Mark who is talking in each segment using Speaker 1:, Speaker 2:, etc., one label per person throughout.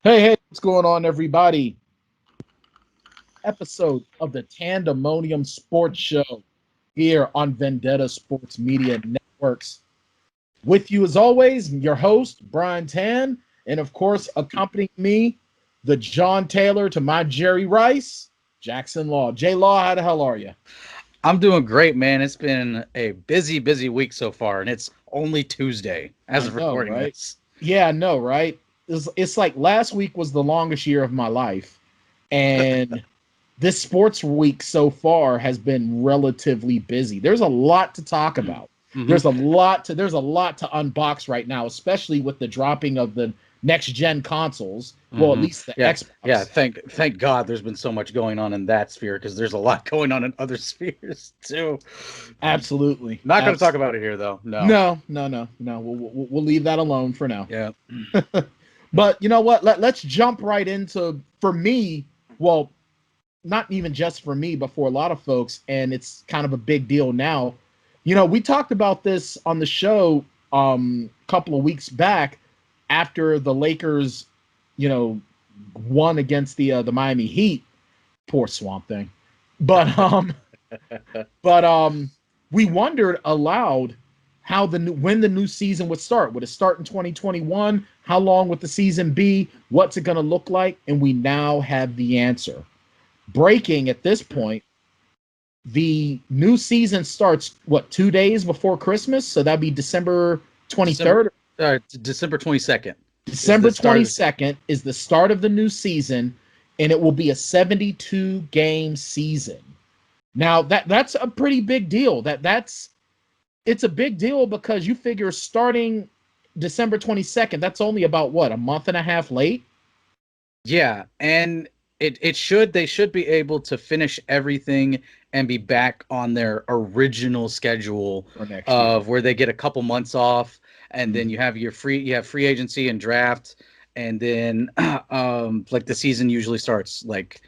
Speaker 1: Hey, what's going on, everybody? Episode of the Tanndemonium Sports Show here on Vendetta Sports Media Networks. With you, as always, your host, Brian Tan, and of course, accompanying me, the John Taylor to my Jerry Rice, Jackson Law. J Law, how the hell are you?
Speaker 2: I'm doing great, man. It's been a busy week so far, and it's only Tuesday as
Speaker 1: I
Speaker 2: of
Speaker 1: know,
Speaker 2: recording
Speaker 1: right?
Speaker 2: this.
Speaker 1: Yeah, I know, right? It's like last week was the longest year of my life, and this sports week so far has been relatively busy. There's a lot to talk about.
Speaker 2: Hmm.
Speaker 1: There's a lot to unbox right now, especially with the dropping of the next gen consoles. Well, at
Speaker 2: Hmm.
Speaker 1: least the
Speaker 2: Yeah.
Speaker 1: Xbox.
Speaker 2: Thank God there's been so much going on in that sphere because there's a lot going on in other spheres too.
Speaker 1: Absolutely.
Speaker 2: Not going to talk about it here though. No.
Speaker 1: No. We'll leave that alone for now.
Speaker 2: Yeah.
Speaker 1: But you know what? Let's jump right into, for me, well, not even just for me, but for a lot of folks, and it's kind of a big deal now. We talked about this on the show a couple of weeks back after the Lakers, you know, won against the Miami Heat. Poor Swamp Thing. But but we wondered aloud how when the new season would start. Would it start in 2021? How long would the season be? What's it going to look like? And we now have the answer. Breaking at this point, the new season starts what, 2 days before Christmas? So that'd be December
Speaker 2: December
Speaker 1: 23rd.
Speaker 2: December 22nd is
Speaker 1: December
Speaker 2: the start.
Speaker 1: 22nd is the start of the new season, and it will be a 72 game season. Now that's a pretty big deal. It's a big deal because you figure starting December 22nd, that's only about what, a month and a half late?
Speaker 2: Yeah, and it should they should be able to finish everything and be back on their original schedule
Speaker 1: For next year.
Speaker 2: of where they get a couple months off, and then
Speaker 1: Mhm.
Speaker 2: you have free agency and draft, and then like the season usually starts like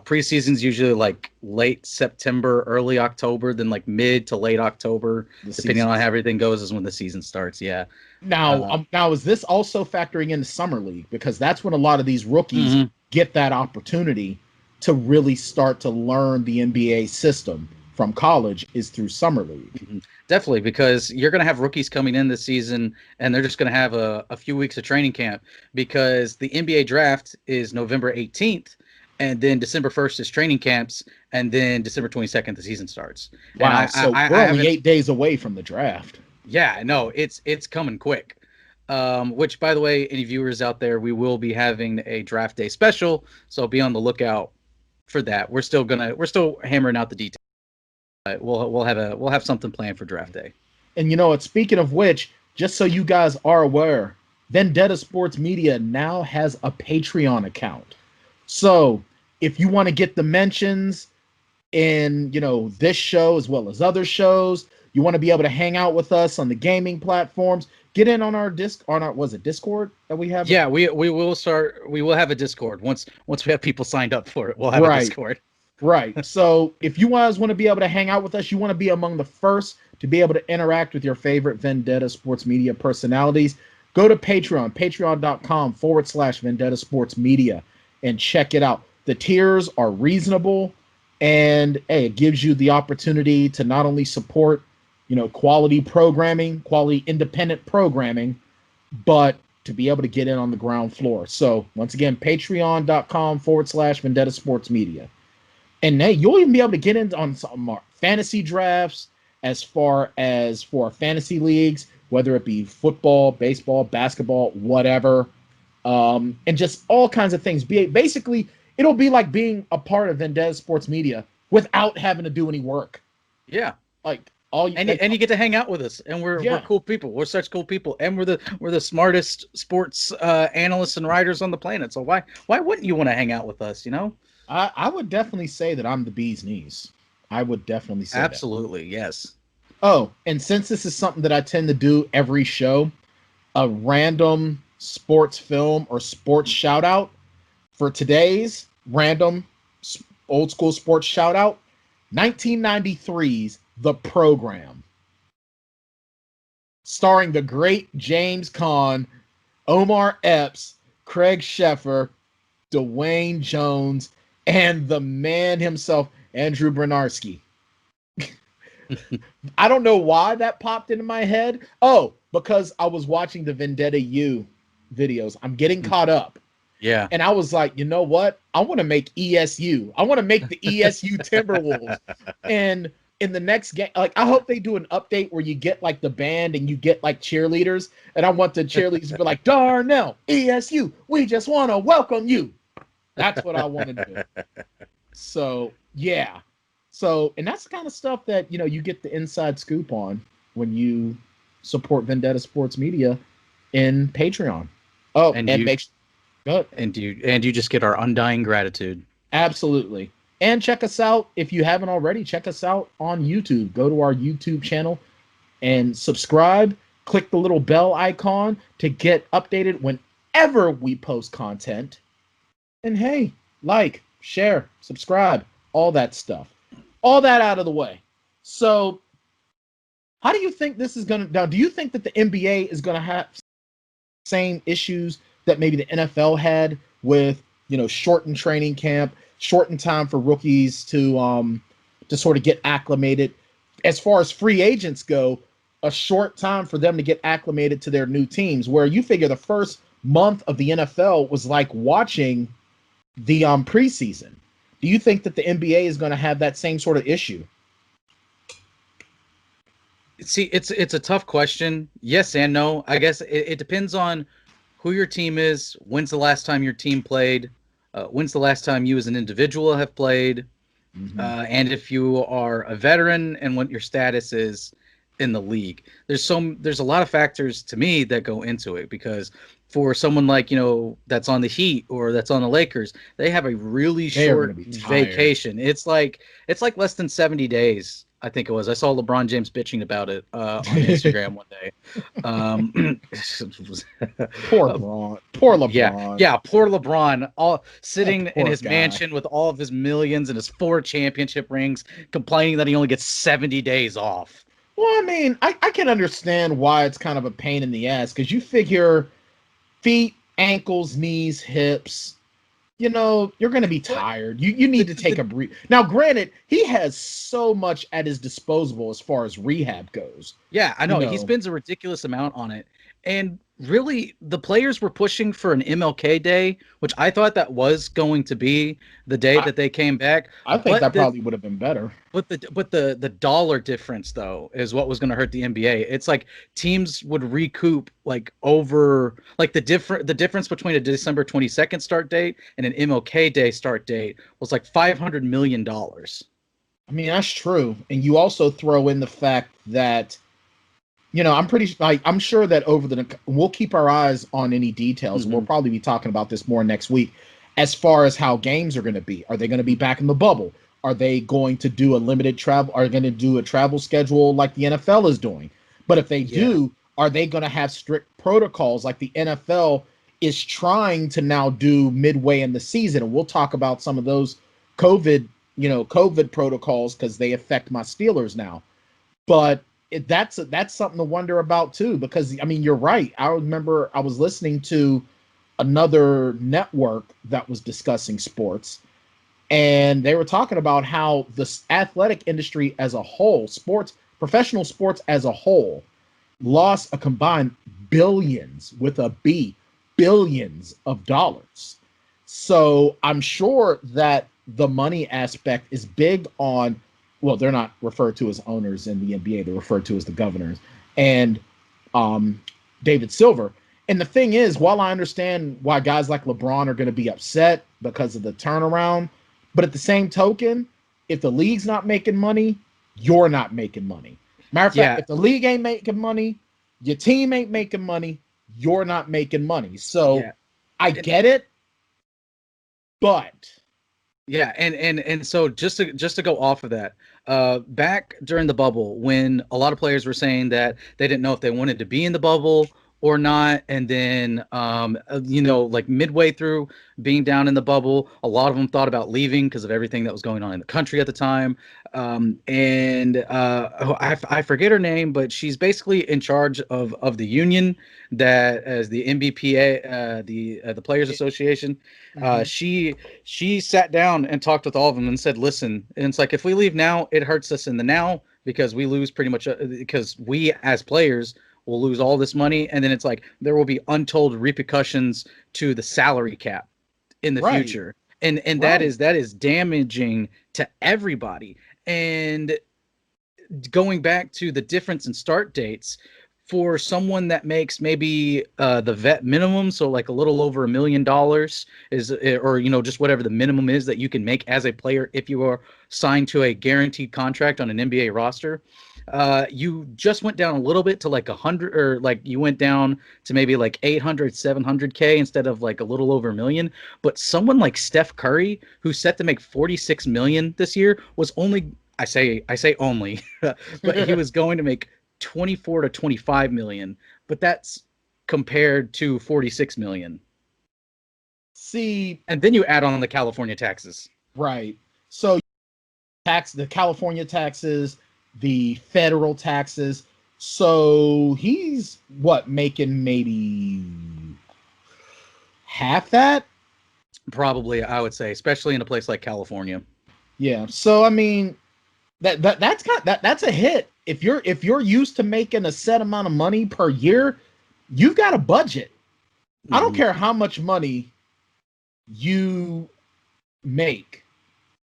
Speaker 2: preseason's usually like late September, early October, then like mid to late October,
Speaker 1: The
Speaker 2: depending on
Speaker 1: season.
Speaker 2: how everything goes, is when the season starts. Yeah.
Speaker 1: Now,
Speaker 2: Uh,
Speaker 1: now is this also factoring in the summer league? Because that's when a lot of these rookies
Speaker 2: mhm.
Speaker 1: get that opportunity to really start to learn the NBA system from college, is through summer league.
Speaker 2: Mhm. Definitely, because you're going to have rookies coming in this season, and they're just going to have a few weeks of training camp because the NBA draft is November 18th, and then December 1st is training camps, and then December 22nd the season starts. And
Speaker 1: Wow, so we're
Speaker 2: I
Speaker 1: only
Speaker 2: haven't,
Speaker 1: 8 days away from the draft.
Speaker 2: yeah, no, it's coming quick. Which, by the way, any viewers out there, we will be having a draft day special, so be on the lookout for that. We're still hammering out the details. We'll have something planned for draft day.
Speaker 1: And you know what? Speaking of which, just so you guys are aware, Vendetta Sports Media now has a Patreon account. So if you want to get the mentions in, this show as well as other shows, you want to be able to hang out with us on the gaming platforms, get in on our was it Discord that we have?
Speaker 2: Yeah, we will have a Discord once we have people signed up for it. We'll have a
Speaker 1: Right.
Speaker 2: Discord.
Speaker 1: Right. So if you guys want to be able to hang out with us, you want to be among the first to be able to interact with your favorite Vendetta Sports Media personalities, go to Patreon, patreon.com/Vendetta Sports Media, and check it out. The tiers are reasonable, and hey, it gives you the opportunity to not only support, quality programming, quality independent programming, but to be able to get in on the ground floor. So once again, patreon.com/Vendetta Sports Media. And hey, you'll even be able to get into on some fantasy drafts as far as for fantasy leagues, whether it be football, baseball, basketball, whatever, and just all kinds of things. Basically, it'll be like being a part of Vendetta Sports Media without having to do any work.
Speaker 2: Yeah,
Speaker 1: Like all you, like,
Speaker 2: and you get to hang out with us, and we're
Speaker 1: yeah.
Speaker 2: cool people. We're such cool people, and we're the smartest sports analysts and writers on the planet. So why wouldn't you want to hang out with us? You know,
Speaker 1: I would definitely say that I'm the bee's knees. I would definitely say that.
Speaker 2: absolutely, yes.
Speaker 1: Oh, and since this is something that I tend to do every show, a random sports film or sports shout out for today's random old school sports shout out: 1993's The Program, starring the great James Caan, Omar Epps, Craig Sheffer, Dwayne Jones, and the man himself, Andrew Bernarski. I don't know why that popped into my head. Oh, because I was watching the Vendetta U videos. I'm getting caught up.
Speaker 2: Yeah.
Speaker 1: And I was like, you know what? I want to make ESU. I want to make the ESU Timberwolves. And in the next game, like, I hope they do an update where you get like the band and you get like cheerleaders. And I want the cheerleaders to be like, Darnell, ESU, we just want to welcome you. That's what I want to do. So, yeah. So, and that's the kind of stuff that, you know, you get the inside scoop on when you support Vendetta Sports Media in Patreon. Oh, and make sure. Good.
Speaker 2: And you just get our undying gratitude.
Speaker 1: Absolutely. And check us out. If you haven't already, check us out on YouTube. Go to our YouTube channel and subscribe. Click the little bell icon to get updated whenever we post content. And hey, like, share, subscribe, all that stuff. All that out of the way. So how do you think this is going to... Now, do you think that the NBA is going to have same issues that maybe the NFL had with, you know, shortened training camp, shortened time for rookies to sort of get acclimated? As far as free agents go, a short time for them to get acclimated to their new teams, where you figure the first month of the NFL was like watching the preseason. Do you think that the NBA is going to have that same sort of issue?
Speaker 2: See, it's a tough question. Yes and no. I guess it depends on who your team is, when's the last time your team played, when's the last time you as an individual have played, and if you are a veteran and what your status is in the league. There's a lot of factors to me that go into it, because for someone like, you know, that's on the Heat or that's on the Lakers, they have a really short vacation. It's like less than 70 days. I think it was. I saw LeBron James bitching about it on Instagram one day.
Speaker 1: Poor LeBron. Poor LeBron.
Speaker 2: Yeah, poor LeBron. All sitting in his mansion with all of his millions and his 4 championship rings, complaining that he only gets 70 days off.
Speaker 1: Well, I mean, I can understand why it's kind of a pain in the ass, because you figure feet, ankles, knees, hips, you know, you're going to be tired. You need to take a break. Now, granted, he has so much at his disposal as far as rehab goes.
Speaker 2: Yeah, I know. He spends a ridiculous amount on it. And really, the players were pushing for an MLK Day, which I thought that was going to be the day that they came back.
Speaker 1: I think that probably would have been better.
Speaker 2: But the dollar difference, though, is what was going to hurt the NBA. It's like teams would recoup like over like the difference between a December 22nd start date and an MLK Day start date was like $500 million.
Speaker 1: I mean, that's true. And you also throw in the fact that, you know, I'm sure that we'll keep our eyes on any details. We'll probably be talking about this more next week as far as how games are going to be. Are they going to be back in the bubble? Are they going to do a limited travel? Are they going to do a travel schedule like the NFL is doing? But if they do, are they going to have strict protocols like the NFL is trying to now do midway in the season? And we'll talk about some of those COVID protocols, because they affect my Steelers now. But that's something to wonder about too, because I mean, you're right. I remember I was listening to another network that was discussing sports, and they were talking about how the athletic industry as a whole, professional sports as a whole, lost a combined billions of dollars. So I'm sure that the money aspect is big on, well, they're not referred to as owners in the NBA. They're referred to as the governors and David Silver. And the thing is, while I understand why guys like LeBron are going to be upset because of the turnaround, but at the same token, if the league's not making money, you're not making money. Matter of fact, if the league ain't making money, your team ain't making money, you're not making money. So I get it, but...
Speaker 2: Yeah, and so just to go off of that, back during the bubble, when a lot of players were saying that they didn't know if they wanted to be in the bubble or not. And then, like midway through being down in the bubble, a lot of them thought about leaving because of everything that was going on in the country at the time. I forget her name, but she's basically in charge of the union that as the MBPA, the Players Association.
Speaker 1: Mm-hmm.
Speaker 2: She sat down and talked with all of them and said, listen, and it's like, if we leave now, it hurts us in the now because we lose pretty much because we as players will lose all this money. And then it's like, there will be untold repercussions to the salary cap in the
Speaker 1: Right.
Speaker 2: future. And
Speaker 1: Right.
Speaker 2: that is damaging to everybody. And going back to the difference in start dates, for someone that makes maybe the vet minimum, so like a little over $1 million is, or just whatever the minimum is that you can make as a player if you are signed to a guaranteed contract on an NBA roster. You just went down a little bit to like 100, or like you went down to maybe like 800, 700K instead of like a little over a million. But someone like Steph Curry, who's set to make 46 million this year, was only, I say only, but he was going to make 24 to 25 million, but that's compared to 46 million.
Speaker 1: See,
Speaker 2: And then you add on the California taxes.
Speaker 1: right. So the California taxes, the federal taxes. So he's what, making maybe half that?
Speaker 2: Probably, I would say, especially in a place like California.
Speaker 1: Yeah. So I mean, that's a hit. If you're used to making a set amount of money per year, you've got a budget. I don't care how much money you make.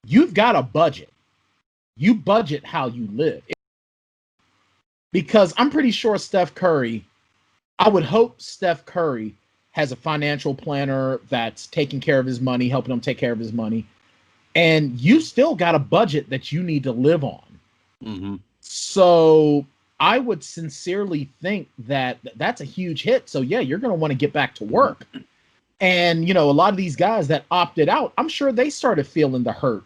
Speaker 1: You've got a budget. You budget how you live. Because I'm pretty sure I would hope Steph Curry has a financial planner that's taking care of his money, helping him take care of his money. And you still got a budget that you need to live on.
Speaker 2: Mm-hmm.
Speaker 1: So I would sincerely think that that's a huge hit. So yeah, you're going to want to get back to work. And, a lot of these guys that opted out, I'm sure they started feeling the hurt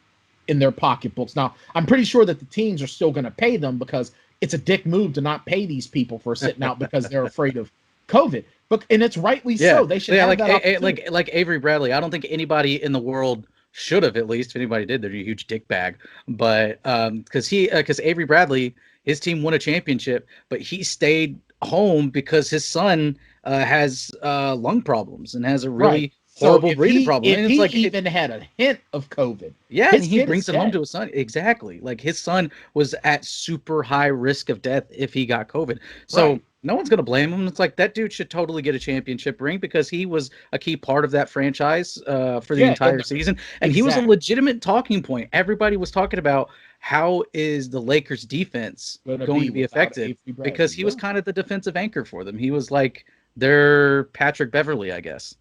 Speaker 1: in their pocketbooks. Now, I'm pretty sure that the teams are still going to pay them because it's a dick move to not pay these people for sitting out because they're afraid of COVID. And it's rightly so. They should have that opportunity.
Speaker 2: Like Avery Bradley. I don't think anybody in the world should have, at least. If anybody did, they're a huge dick bag. But because Avery Bradley, his team won a championship, but he stayed home because his son has lung problems and has a really horrible breathing problem.
Speaker 1: If he even had a hint of COVID,
Speaker 2: yeah, and he brings it home to his son. Exactly, like his son was at super high risk of death if he got COVID. So no one's gonna blame him. It's like, that dude should totally get a championship ring because he was a key part of that franchise for the entire season, and he was a legitimate talking point. Everybody was talking about, how is the Lakers defense going to be effective? Because he was kind of the defensive anchor for them. He was like their Patrick Beverley, I guess.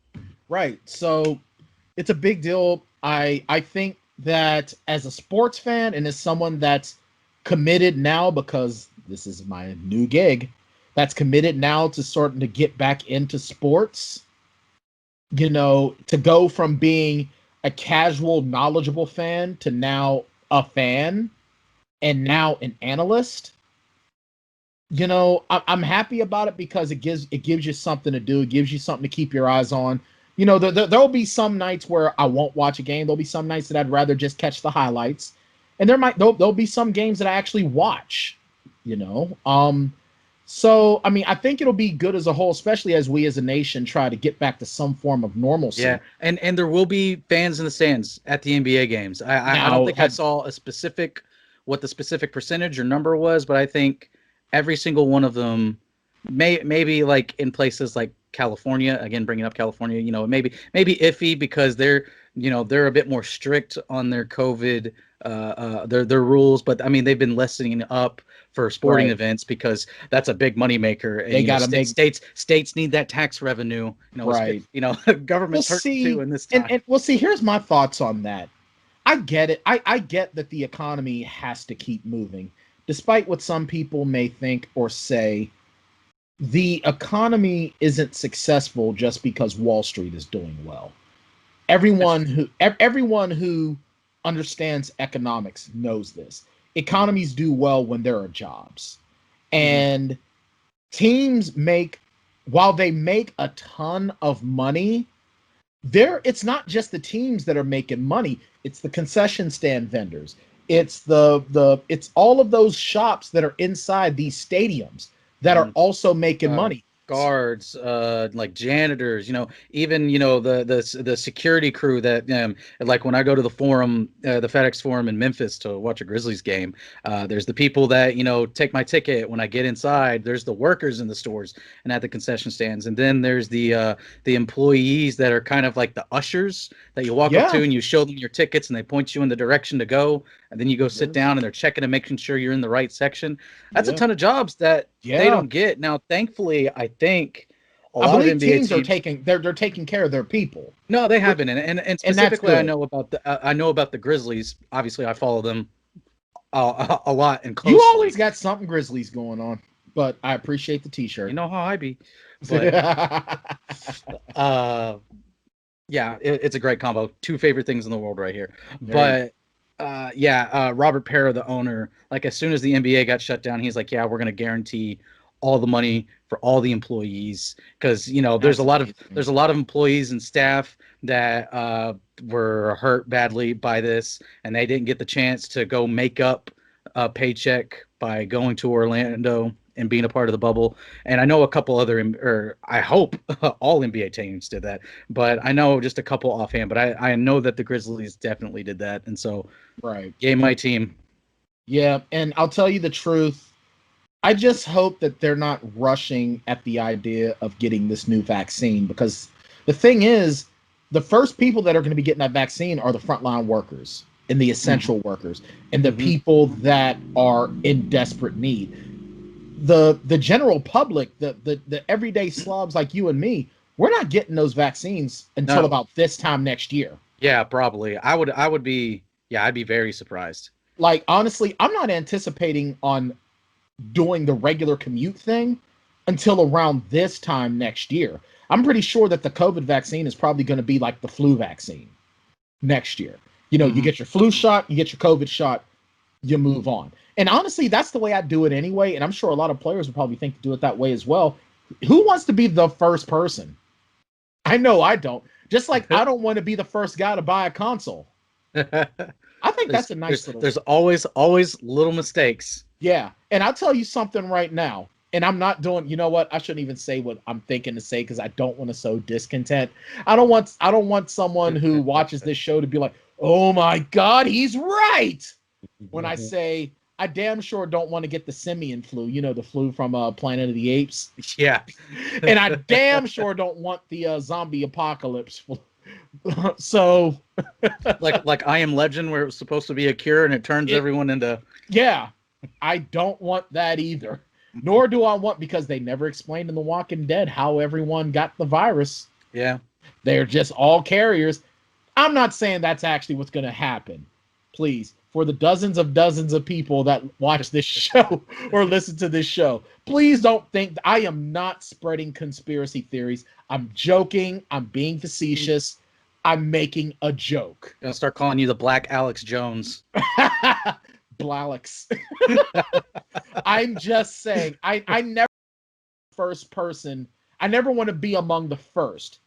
Speaker 1: Right. So it's a big deal. I think that as a sports fan and as someone that's committed now, because this is my new gig, that's committed now to starting to get back into sports, to go from being a casual, knowledgeable fan to now a fan and now an analyst. I'm happy about it because it gives you something to do. It gives you something to keep your eyes on. There'll be some nights where I won't watch a game. There'll be some nights that I'd rather just catch the highlights, and there'll be some games that I actually watch. So I mean, I think it'll be good as a whole, especially as we as a nation try to get back to some form of normalcy.
Speaker 2: Yeah, and there will be fans in the stands at the NBA games. I don't think I saw what the specific percentage or number was, but I think every single one of them, maybe like in places like California, again bringing up California, maybe iffy because they're a bit more strict on their COVID their rules, but I mean they've been lessening up for sporting events because that's a big moneymaker. And
Speaker 1: they got to make
Speaker 2: states need that tax revenue. Government's hurt too in this time.
Speaker 1: And we'll see. Here's my thoughts on that. I get it. I get that the economy has to keep moving, despite what some people may think or say. The economy isn't successful just because Wall Street is doing well. Everyone who understands economics knows this. Economies do well when there are jobs, and teams make while they make a ton of money, it's not just the teams that are making money. It's the concession stand vendors. It's it's all of those shops that are inside these stadiums that are also making money.
Speaker 2: Guards, like janitors, even the security crew that like when I go to the forum, the FedEx Forum in Memphis to watch a Grizzlies game, there's the people that take my ticket when I get inside. There's the workers in the stores and at the concession stands, and then there's the employees that are kind of like the ushers that you walk up to and you show them your tickets and they point you in the direction to go, and then you go sit down and they're checking and making sure you're in the right section. That's a ton of jobs that they don't get. Now, thankfully, I think
Speaker 1: I believe teams are taking they're taking care of their people.
Speaker 2: No, they haven't, and specifically, I know about the Grizzlies. Obviously, I follow them a lot and closely.
Speaker 1: You always got something Grizzlies going on, but I appreciate the T-shirt.
Speaker 2: You know how I be. But, yeah, it's a great combo. Two favorite things in the world right here. But Robert Parra, the owner, like as soon as the NBA got shut down, he's like, yeah, we're going to guarantee all the money for all the employees, because there's a lot of employees and staff that were hurt badly by this, and they didn't get the chance to go make up a paycheck by going to Orlando and being a part of the bubble. And I know a couple other, I hope all NBA teams did that, but I know just a couple offhand. But I know that the Grizzlies definitely did that, and so game my team.
Speaker 1: Yeah, and I'll tell you the truth. I just hope that they're not rushing at the idea of getting this new vaccine, because the thing is, the first people that are going to be getting that vaccine are the frontline workers and the essential workers and the people that are in desperate need. The general public, the everyday slobs like you and me, we're not getting those vaccines until about this time next year.
Speaker 2: Yeah, probably. I'd be very surprised.
Speaker 1: Like, honestly, I'm not anticipating on doing the regular commute thing until around this time next year. I'm pretty sure that the COVID vaccine is probably going to be like the flu vaccine next year. You get your flu shot, you get your COVID shot, you move on. And honestly, that's the way I do it anyway. And I'm sure a lot of players would probably think to do it that way as well. Who wants to be the first person? I know I don't. Just like I don't want to be the first guy to buy a console. I think that's a nice little...
Speaker 2: There's always little mistakes.
Speaker 1: Yeah. And I'll tell you something right now. And I'm not doing, you know what? I shouldn't even say what I'm thinking to say, because I don't want to sow discontent. I don't want someone who watches this show to be like, oh my God, he's right. When I say, I damn sure don't want to get the simian flu, the flu from Planet of the Apes.
Speaker 2: Yeah.
Speaker 1: And I damn sure don't want the zombie apocalypse flu. So
Speaker 2: like I Am Legend, where it was supposed to be a cure and it turns everyone into...
Speaker 1: Yeah. I don't want that either. Nor do I want, because they never explained in The Walking Dead how everyone got the virus.
Speaker 2: Yeah.
Speaker 1: They're just all carriers. I'm not saying that's actually what's going to happen. Please, for the dozens of people that watch this show or listen to this show, please don't think I am not spreading conspiracy theories. I'm joking. I'm being facetious. I'm making a joke.
Speaker 2: I'll start calling you the Black Alex Jones.
Speaker 1: Blalix. I'm just saying, I never first person. I never want to be among the first.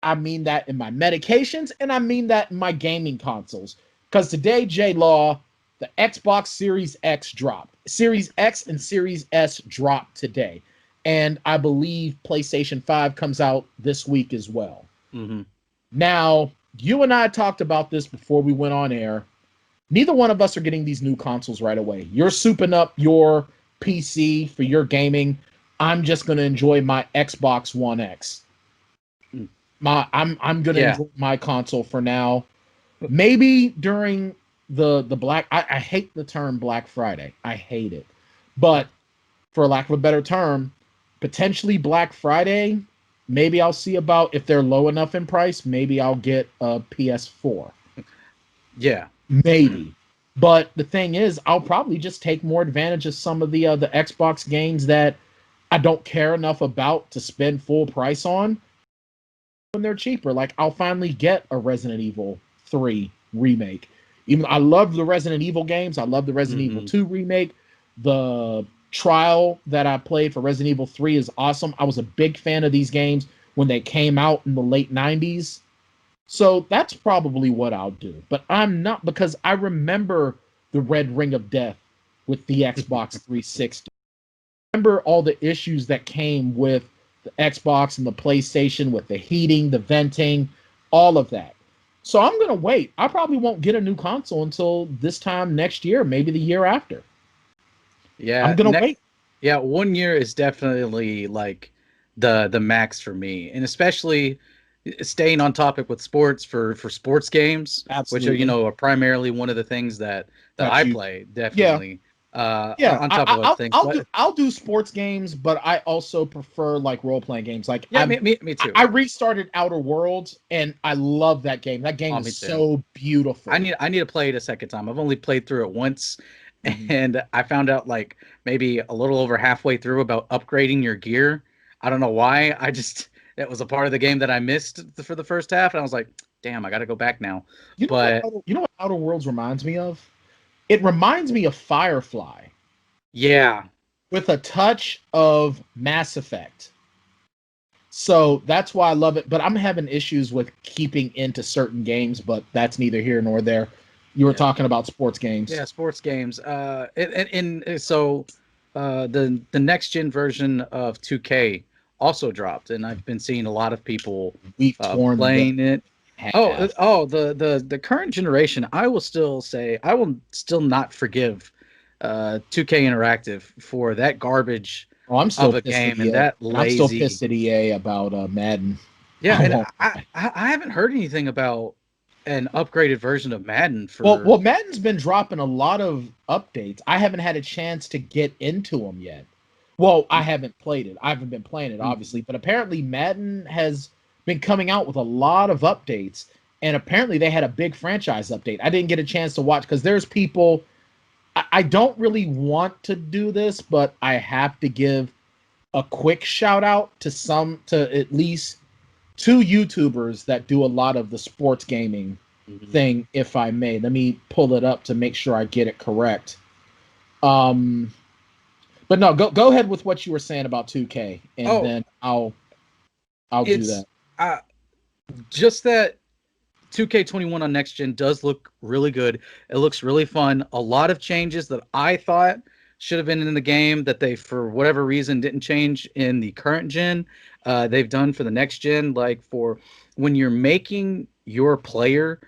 Speaker 1: I mean that in my medications, and I mean that in my gaming consoles. Because today, JLaw, the Xbox Series X dropped. Series X and Series S dropped today. And I believe PlayStation 5 comes out this week as well.
Speaker 2: Mm-hmm.
Speaker 1: Now, you and I talked about this before we went on air. Neither one of us are getting these new consoles right away. You're souping up your PC for your gaming. I'm just going to enjoy my Xbox One X. I'm going to enjoy my console for now. Maybe during the Black... I hate the term Black Friday. I hate it. But for lack of a better term, potentially Black Friday, maybe I'll see about, if they're low enough in price, maybe I'll get a PS4.
Speaker 2: Yeah.
Speaker 1: Maybe. But the thing is, I'll probably just take more advantage of some of the Xbox games that I don't care enough about to spend full price on when they're cheaper. Like, I'll finally get a Resident Evil 3 remake. Even I love the Resident Evil games. I love the Resident Evil 2 remake. The trial that I played for Resident Evil 3 is awesome. I was a big fan of these games when they came out in the late 90s. So that's probably what I'll do. But I'm not, because I remember the Red Ring of Death with the Xbox 360. I remember all the issues that came with the Xbox and the PlayStation, with the heating, the venting, all of that. So I'm going to wait. I probably won't get a new console until this time next year, maybe the year after.
Speaker 2: Yeah,
Speaker 1: I'm going to wait.
Speaker 2: Yeah, 1 year is definitely like the max for me, and especially staying on topic with sports for sports games,
Speaker 1: Absolutely.
Speaker 2: which are primarily one of the things that I play. Definitely.
Speaker 1: Yeah,
Speaker 2: on top of other things.
Speaker 1: I'll do sports games, but I also prefer like role playing games. Like
Speaker 2: me too.
Speaker 1: I restarted Outer Worlds and I love that game. That game is so beautiful.
Speaker 2: I need to play it a second time. I've only played through it once, and I found out like maybe a little over halfway through about upgrading your gear. I don't know why. That was a part of the game that I missed for the first half, and I was like, damn, I got to go back now.
Speaker 1: You know what Outer Worlds reminds me of? It reminds me of Firefly.
Speaker 2: Yeah.
Speaker 1: With a touch of Mass Effect. So that's why I love it. But I'm having issues with keeping into certain games, but that's neither here nor there. You were talking about sports games.
Speaker 2: Yeah, sports games. So the next gen version of 2K also dropped, and I've been seeing a lot of people playing it. The current generation, I will still not forgive 2K Interactive for that garbage of a game and that lazy.
Speaker 1: I'm still pissed at EA about Madden.
Speaker 2: Yeah, and I haven't heard anything about an upgraded version of Madden for.
Speaker 1: Well, Madden's been dropping a lot of updates. I haven't had a chance to get into them yet. Well, I haven't played it. I haven't been playing it, obviously, but apparently Madden has been coming out with a lot of updates, and apparently they had a big franchise update. I didn't get a chance to watch because there's people. I don't really want to do this, but I have to give a quick shout out to at least two YouTubers that do a lot of the sports gaming thing, if I may. Let me pull it up to make sure I get it correct. But no, go ahead with what you were saying about 2K, and then I'll do that.
Speaker 2: Just that 2K21 on next gen does look really good. It looks really fun. A lot of changes that I thought should have been in the game that they, for whatever reason, didn't change in the current gen. They've done for the next gen, like for when you're making your player,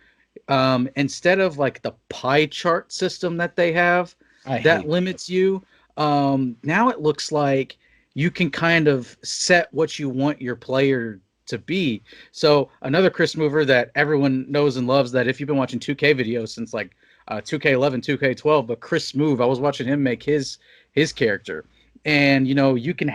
Speaker 2: instead of like the pie chart system that they have, that limits you. Now it looks like you can kind of set what you want your player to be. So another Chris mover that everyone knows and loves, that if you've been watching 2K videos since like 2K11, 2K12, but Chris Move, I was watching him make his character. And, you can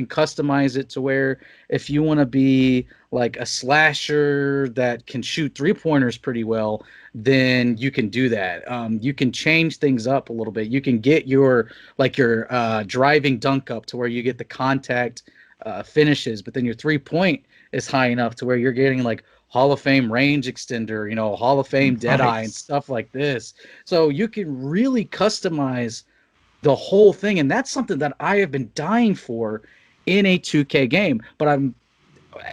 Speaker 2: customize it to where if you want to be like a slasher that can shoot 3-pointers pretty well, then you can do that. You can change things up a little bit. You can get your driving dunk up to where you get the contact finishes, but then your 3-point is high enough to where you're getting like Hall of Fame range extender, Hall of Fame Deadeye and stuff like this. So you can really customize the whole thing, and that's something that I have been dying for in a 2K game. But I'm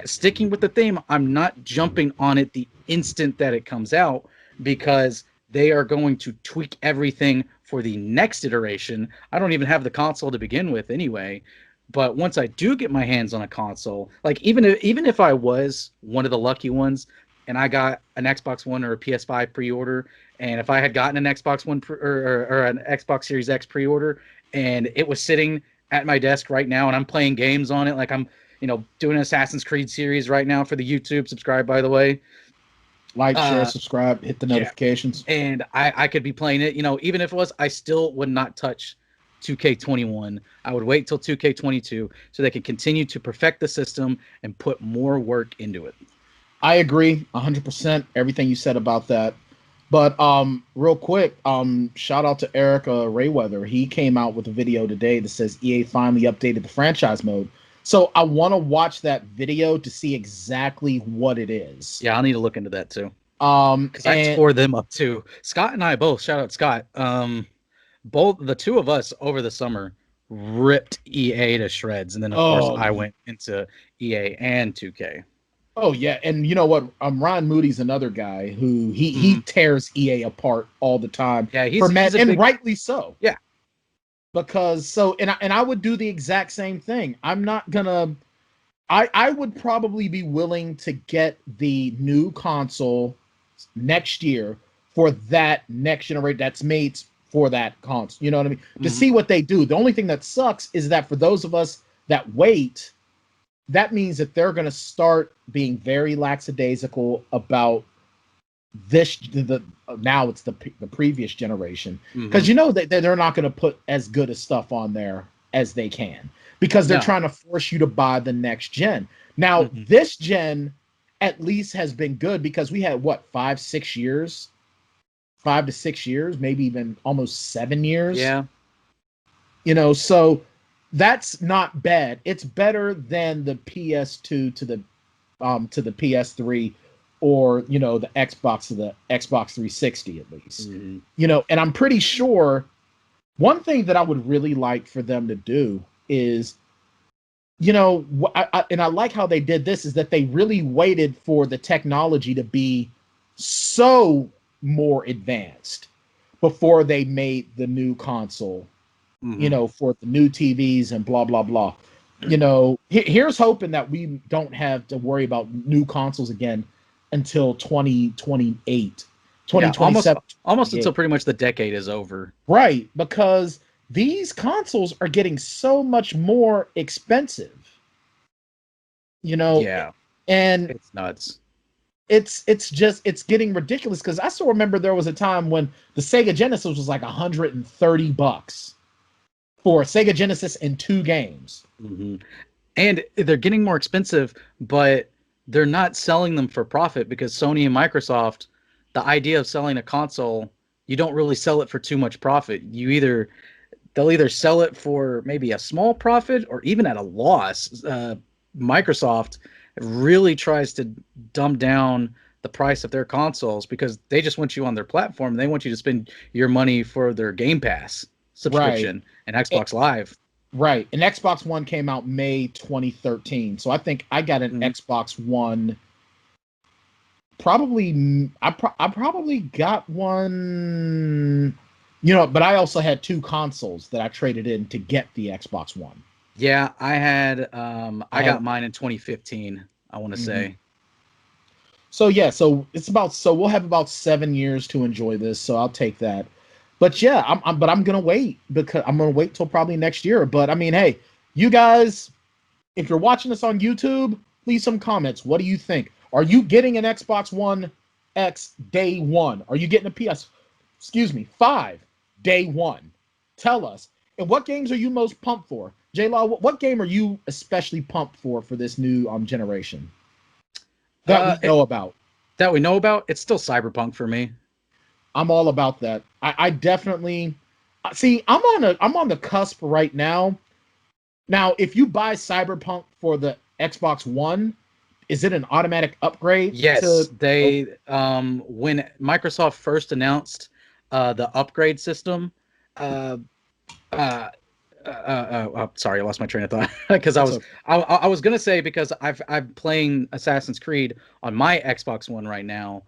Speaker 2: sticking with the theme. I'm not jumping on it the instant that it comes out, because they are going to tweak everything for the next iteration. I don't even have the console to begin with anyway. But once I do get my hands on a console, like even if I was one of the lucky ones and I got an Xbox One or a PS5 pre-order, and if I had gotten an Xbox One or an Xbox Series X pre-order and it was sitting at my desk right now and I'm playing games on it, like I'm doing an Assassin's Creed series right now for the YouTube. Subscribe, by the way.
Speaker 1: Like, share, subscribe, hit the notifications.
Speaker 2: And I could be playing it, even if it was, I still would not touch 2K21. I would wait till 2K22 so they can continue to perfect the system and put more work into it.
Speaker 1: I agree 100% everything you said about that. But real quick, shout out to Eric Rayweather. He came out with a video today that says EA finally updated the franchise mode. So I want to watch that video to see exactly what it is.
Speaker 2: Yeah, I'll need to look into that too. Because I tore them up too. Scott and I both, shout out Scott. the two of us over the summer ripped EA to shreds, and then of course I went into EA and 2K.
Speaker 1: Oh yeah, and you know what? Ron Moody's another guy who he tears EA apart all the time.
Speaker 2: Yeah,
Speaker 1: and rightly so.
Speaker 2: Yeah,
Speaker 1: because I would do the exact same thing. I'm not gonna. I would probably be willing to get the new console next year for that next generation that's made for that console. You know what I mean? To see what they do. The only thing that sucks is that for those of us that wait, that means that they're going to start being very lackadaisical about this. Now it's the previous generation, because you know that they're not going to put as good as stuff on there as they can, because they're trying to force you to buy the next gen. Now this gen at least has been good, because we had what 5 to 6 years, maybe even almost 7 years.
Speaker 2: Yeah,
Speaker 1: you know, so that's not bad. It's better than the PS2 to the PS3, or you know, the Xbox to the Xbox 360 at least. You know, and I'm pretty sure one thing that I would really like for them to do is, you know, and I like how they did this, is that they really waited for the technology to be so more advanced before they made the new console. You know, for the new TVs and blah blah blah. You know, here's hoping that we don't have to worry about new consoles again until 2028, 2027,
Speaker 2: almost until pretty much the decade is over.
Speaker 1: Right, because these consoles are getting so much more expensive. You know, and
Speaker 2: it's nuts.
Speaker 1: It's getting ridiculous, because I still remember there was a time when the Sega Genesis was like $130 for Sega Genesis and 2 games.
Speaker 2: And they're getting more expensive, but they're not selling them for profit, because Sony and Microsoft, the idea of selling a console, you don't really sell it for too much profit. They'll either sell it for maybe a small profit or even at a loss. Microsoft really tries to dumb down the price of their consoles, because they just want you on their platform. They want you to spend your money for their Game Pass subscription and Xbox Live.
Speaker 1: Right. And Xbox One came out May 2013. So I think I got an Xbox One. I probably got one, you know, but I also had 2 consoles that I traded in to get the Xbox One.
Speaker 2: Yeah, I had I got mine in 2015, I want to say.
Speaker 1: So yeah, so we'll have about 7 years to enjoy this, so I'll take that. But yeah, I'm gonna wait, because I'm gonna wait till probably next year. But I mean, hey, you guys, if you're watching this on YouTube, leave some comments. What do you think? Are you getting an Xbox One X day one? Are you getting a PS5 day one? Tell us. And what games are you most pumped for? JLaw, what game are you especially pumped for this new generation that we know about?
Speaker 2: That we know about? It's still Cyberpunk for me.
Speaker 1: I'm all about that. I definitely see. I'm on the cusp right now. Now, if you buy Cyberpunk for the Xbox One, is it an automatic upgrade?
Speaker 2: Yes, when Microsoft first announced the upgrade system, sorry, I lost my train of thought, because I was gonna say, because I'm playing Assassin's Creed on my Xbox One right now,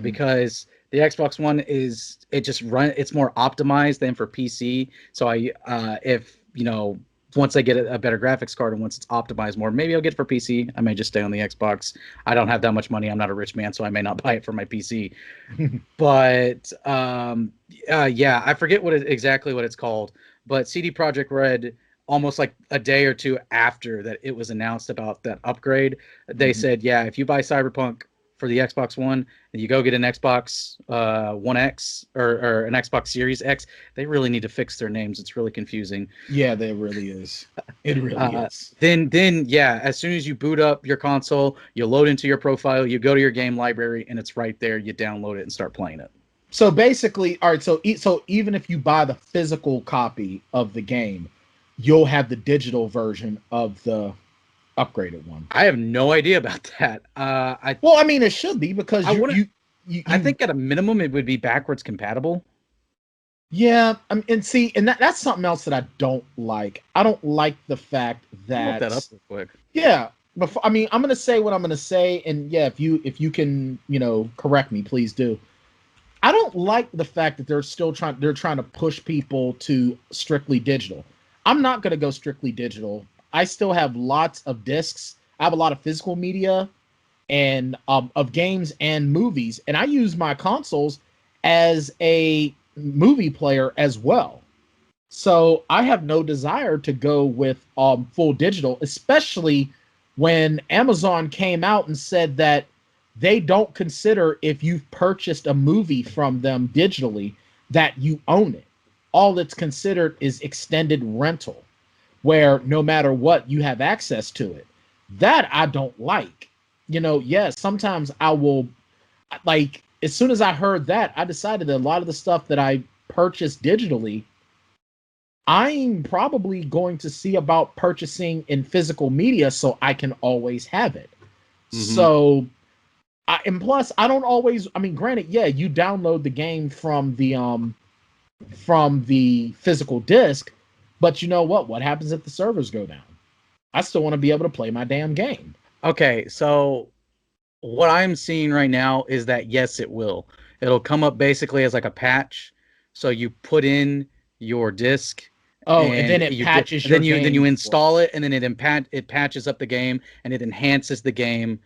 Speaker 2: because the Xbox One it's more optimized than for PC. So if you know, once I get a better graphics card and once it's optimized more, maybe I'll get it for PC. I may just stay on the Xbox. I don't have that much money. I'm not a rich man, so I may not buy it for my PC. But yeah, I forget exactly what it's called. But CD Projekt Red, almost like a day or two after that it was announced about that upgrade, they said, yeah, if you buy Cyberpunk for the Xbox One and you go get an Xbox One X or an Xbox Series X, they really need to fix their names. It's really confusing.
Speaker 1: Yeah, there really is. It really is.
Speaker 2: Then yeah, as soon as you boot up your console, you load into your profile, you go to your game library, and it's right there. You download it and start playing it.
Speaker 1: So basically, all right, so even if you buy the physical copy of the game, you'll have the digital version of the upgraded one.
Speaker 2: I have no idea about that.
Speaker 1: Well, I mean, it should be, because
Speaker 2: I think at a minimum it would be backwards compatible.
Speaker 1: Yeah, and that's something else that I don't like. I don't like the fact
Speaker 2: I'll look that up
Speaker 1: that
Speaker 2: real quick.
Speaker 1: yeah, before, I'm gonna say what I'm gonna say, and yeah, if you can correct me, please do. I don't like the fact that they're trying to push people to strictly digital. I'm not gonna go strictly digital. I still have lots of discs. I have a lot of physical media and of games and movies, and I use my consoles as a movie player as well. So I have no desire to go with full digital, especially when Amazon came out and said that they don't consider if you've purchased a movie from them digitally that you own it. All that's considered is extended rental, where no matter what, you have access to it. That I don't like. Yes, sometimes I will, like, as soon as I heard that, I decided that a lot of the stuff that I purchased digitally, I'm probably going to see about purchasing in physical media so I can always have it.
Speaker 2: Mm-hmm.
Speaker 1: So, and plus, I don't always. I mean, granted, yeah, you download the game from the physical disc, but you know what? What happens if the servers go down? I still want to be able to play my damn game.
Speaker 2: Okay, so what I'm seeing right now is that yes, it will. It'll come up basically as like a patch. So you put in your disk
Speaker 1: Oh, and
Speaker 2: and
Speaker 1: then it
Speaker 2: you get
Speaker 1: patches
Speaker 2: and
Speaker 1: your
Speaker 2: then you
Speaker 1: game for
Speaker 2: install it and then it patches up the game and it enhances the game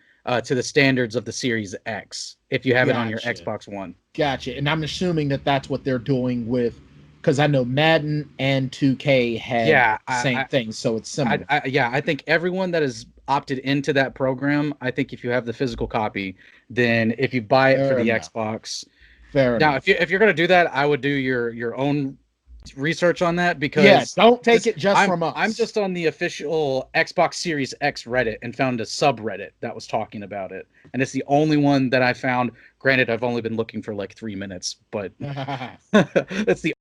Speaker 2: to the standards of the Series X if you have it on your
Speaker 1: Gotcha.
Speaker 2: Xbox One.
Speaker 1: Gotcha. And I'm assuming that that's what they're doing with, because I know Madden and 2K had
Speaker 2: Yeah,
Speaker 1: the same thing, so it's similar.
Speaker 2: I think everyone that has opted into that program, I think if you have the physical copy, then if you buy it for
Speaker 1: Fair
Speaker 2: the
Speaker 1: enough.
Speaker 2: Xbox.
Speaker 1: Fair
Speaker 2: Now,
Speaker 1: enough.
Speaker 2: if you're gonna do that, I would do your own research on that
Speaker 1: Yeah,
Speaker 2: because
Speaker 1: don't take
Speaker 2: this
Speaker 1: it just from
Speaker 2: I'm
Speaker 1: us.
Speaker 2: just on the official Xbox Series X Reddit and found a subreddit that was talking about it, and it's the only one that I found. Granted, I've only been looking for like 3 minutes, but that's the.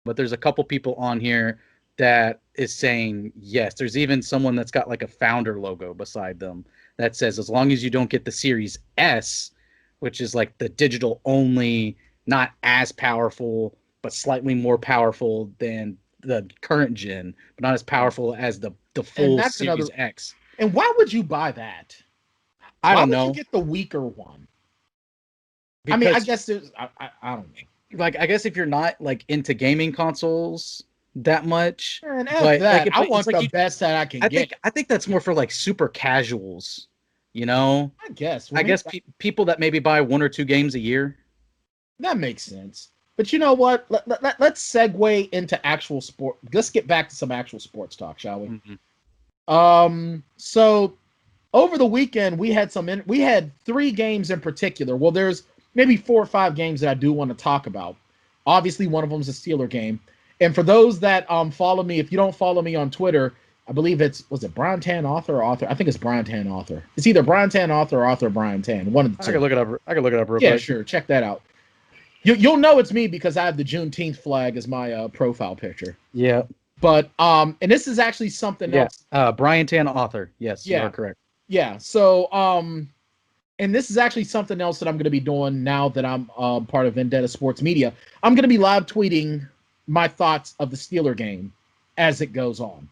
Speaker 2: But there's a couple people on here that is saying yes. There's even someone that's got like a founder logo beside them that says as long as you don't get the Series S, which is like the digital only, not as powerful but slightly more powerful than the current gen, but not as powerful as the
Speaker 1: And
Speaker 2: full
Speaker 1: that's another.
Speaker 2: Series X.
Speaker 1: And why would you buy that?
Speaker 2: I
Speaker 1: Why
Speaker 2: don't
Speaker 1: would you
Speaker 2: know
Speaker 1: get the weaker one? I mean, I
Speaker 2: because
Speaker 1: guess there's. I don't know.
Speaker 2: like I guess if you're not like into gaming consoles that much,
Speaker 1: And F
Speaker 2: but
Speaker 1: that. I
Speaker 2: it's
Speaker 1: want
Speaker 2: like
Speaker 1: the
Speaker 2: you
Speaker 1: best that I can get.
Speaker 2: I think that's more for like super casuals, you know.
Speaker 1: I guess.
Speaker 2: I
Speaker 1: Well,
Speaker 2: guess people that maybe buy one or two games a year.
Speaker 1: that makes sense. But you know what? Let's segue into actual sport. Let's get back to some actual sports talk, shall we?
Speaker 2: Mm-hmm.
Speaker 1: So over the weekend we had three games in particular. Well, there's maybe 4 or 5 games that I do want to talk about. Obviously, one of them is a Steeler game. And for those that follow me, if you don't follow me on Twitter, I believe was it Brian Tan author or author? I think it's Brian Tan author. It's either Brian Tan author or author Brian Tan. One of the
Speaker 2: I
Speaker 1: two.
Speaker 2: can look it up. I can look it up real
Speaker 1: Yeah,
Speaker 2: quick.
Speaker 1: sure. Check that out. You'll know it's me because I have the Juneteenth flag as my profile picture.
Speaker 2: Yeah.
Speaker 1: But and this is actually something else.
Speaker 2: Brian Tan author. Yes, you are correct.
Speaker 1: Yeah. So and this is actually something else that I'm going to be doing now that I'm part of Vendetta Sports Media. I'm going to be live tweeting my thoughts of the Steeler game as it goes on.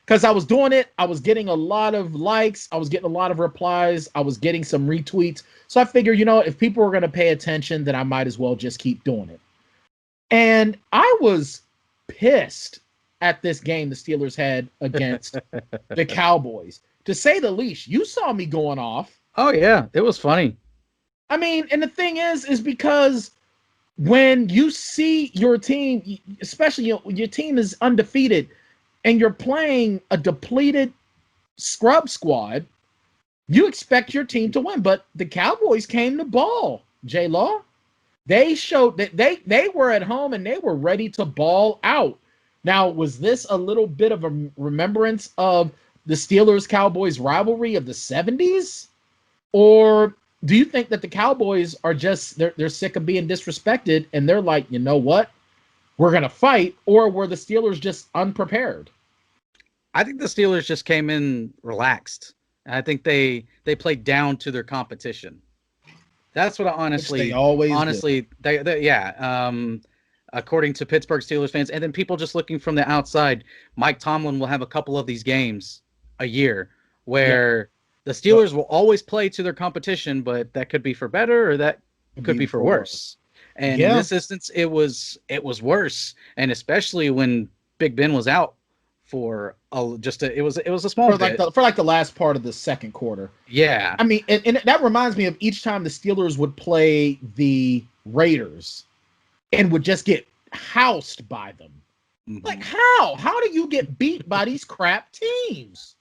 Speaker 1: Because I was doing it, I was getting a lot of likes, I was getting a lot of replies, I was getting some retweets. So I figured, if people were going to pay attention, then I might as well just keep doing it. And I was pissed at this game the Steelers had against the Cowboys. To say the least, you saw me going off.
Speaker 2: Oh yeah, it was funny.
Speaker 1: I mean, and the thing is because when you see your team, especially your team is undefeated, and you're playing a depleted scrub squad, you expect your team to win. But the Cowboys came to ball, JLaw. They showed that they were at home and they were ready to ball out. Now, was this a little bit of a remembrance of the Steelers-Cowboys rivalry of the 70s? Or do you think that the Cowboys are just they're sick of being disrespected and they're like, you know what? We're going to fight, or were the Steelers just unprepared?
Speaker 2: I think the Steelers just came in relaxed. I think they played down to their competition. That's what I
Speaker 1: Which they always do.
Speaker 2: honestly, yeah. according to Pittsburgh Steelers fans, and then people just looking from the outside, Mike Tomlin will have a couple of these games a year where the Steelers will always play to their competition, but that could be for better or that could be for worse. And in this instance, it was worse, and especially when Big Ben was out for it was a small bit.
Speaker 1: For the last part of the second quarter.
Speaker 2: Yeah,
Speaker 1: I mean, and that reminds me of each time the Steelers would play the Raiders and would just get housed by them. Mm-hmm. Like, how do you get beat by these crap teams?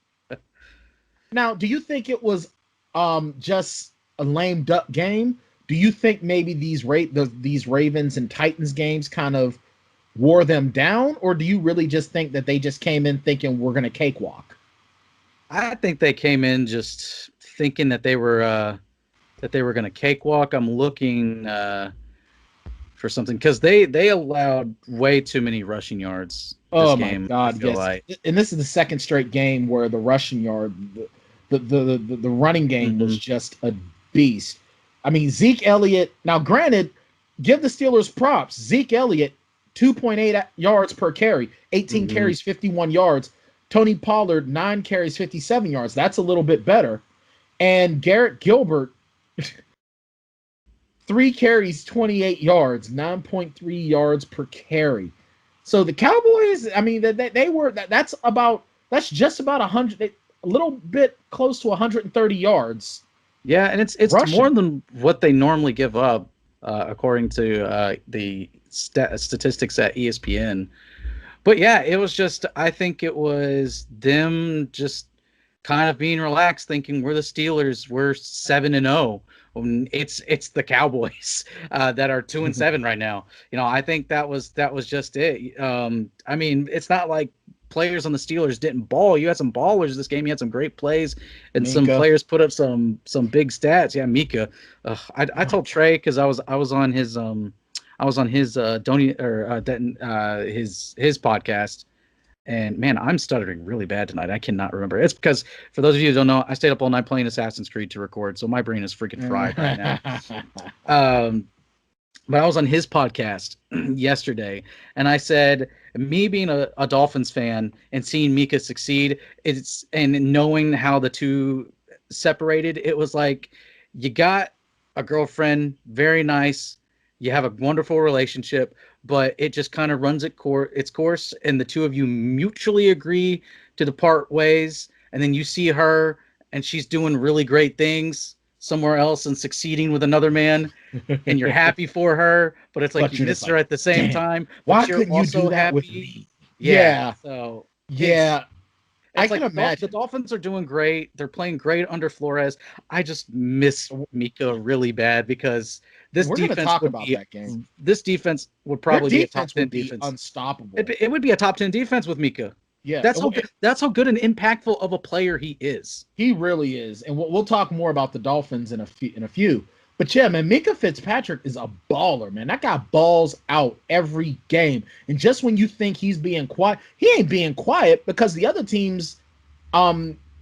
Speaker 1: Now, do you think it was just a lame duck game? Do you think maybe these Ravens and Titans games kind of wore them down, or do you really just think that they just came in thinking we're going to cakewalk?
Speaker 2: I think they came in just thinking that they were going to cakewalk. I'm looking for something because they allowed way too many rushing yards.
Speaker 1: Oh my God! Yes, and this is the second straight game where the rushing yard, the running game was just a beast. I mean, Zeke Elliott. Now, granted, give the Steelers props. Zeke Elliott, 2.8 yards per carry, 18 carries, 51 yards. Tony Pollard, 9 carries, 57 yards. That's a little bit better. And Garrett Gilbert, 3 carries, 28 yards, 9.3 yards per carry. So the Cowboys, I mean, that's just about 100, a little bit close to 130 yards.
Speaker 2: Yeah, and it's rushing. More than what they normally give up, according to the statistics at ESPN. But yeah, it was just, I think it was them just kind of being relaxed, thinking we're the Steelers, we're 7-0. It's the Cowboys that are 2-7 right now. You know, I think that was just it. I mean, it's not like players on the Steelers didn't ball. You had some ballers this game. You had some great plays, and Mika. Some players put up some big stats. Yeah, Mika. I told Trey because I was on his his podcast, and man, I'm stuttering really bad tonight. I cannot remember. It's because, for those of you who don't know, I stayed up all night playing Assassin's Creed to record, so my brain is freaking fried right now. But I was on his podcast yesterday, and I said, me being a Dolphins fan and seeing Mika succeed, and knowing how the two separated, it was like, you got a girlfriend, very nice, you have a wonderful relationship, but it just kind of runs its course, and the two of you mutually agree to depart ways, and then you see her, and she's doing really great things somewhere else and succeeding with another man, and you're happy for her, but it's like you miss her at the same time.
Speaker 1: Why couldn't you do that with me? Yeah.
Speaker 2: So
Speaker 1: yeah,
Speaker 2: I can imagine. The Dolphins are doing great. They're playing great under Flores. I just miss Mika really bad because this defense This defense would probably be a top 10 defense.
Speaker 1: Unstoppable.
Speaker 2: It would be a top 10 defense with Mika.
Speaker 1: Yeah,
Speaker 2: that's how good and impactful of a player he is.
Speaker 1: He really is, and we'll talk more about the Dolphins in a few. But yeah, man, Minka Fitzpatrick is a baller, man. That guy balls out every game, and just when you think he's being quiet, he ain't being quiet because the other team's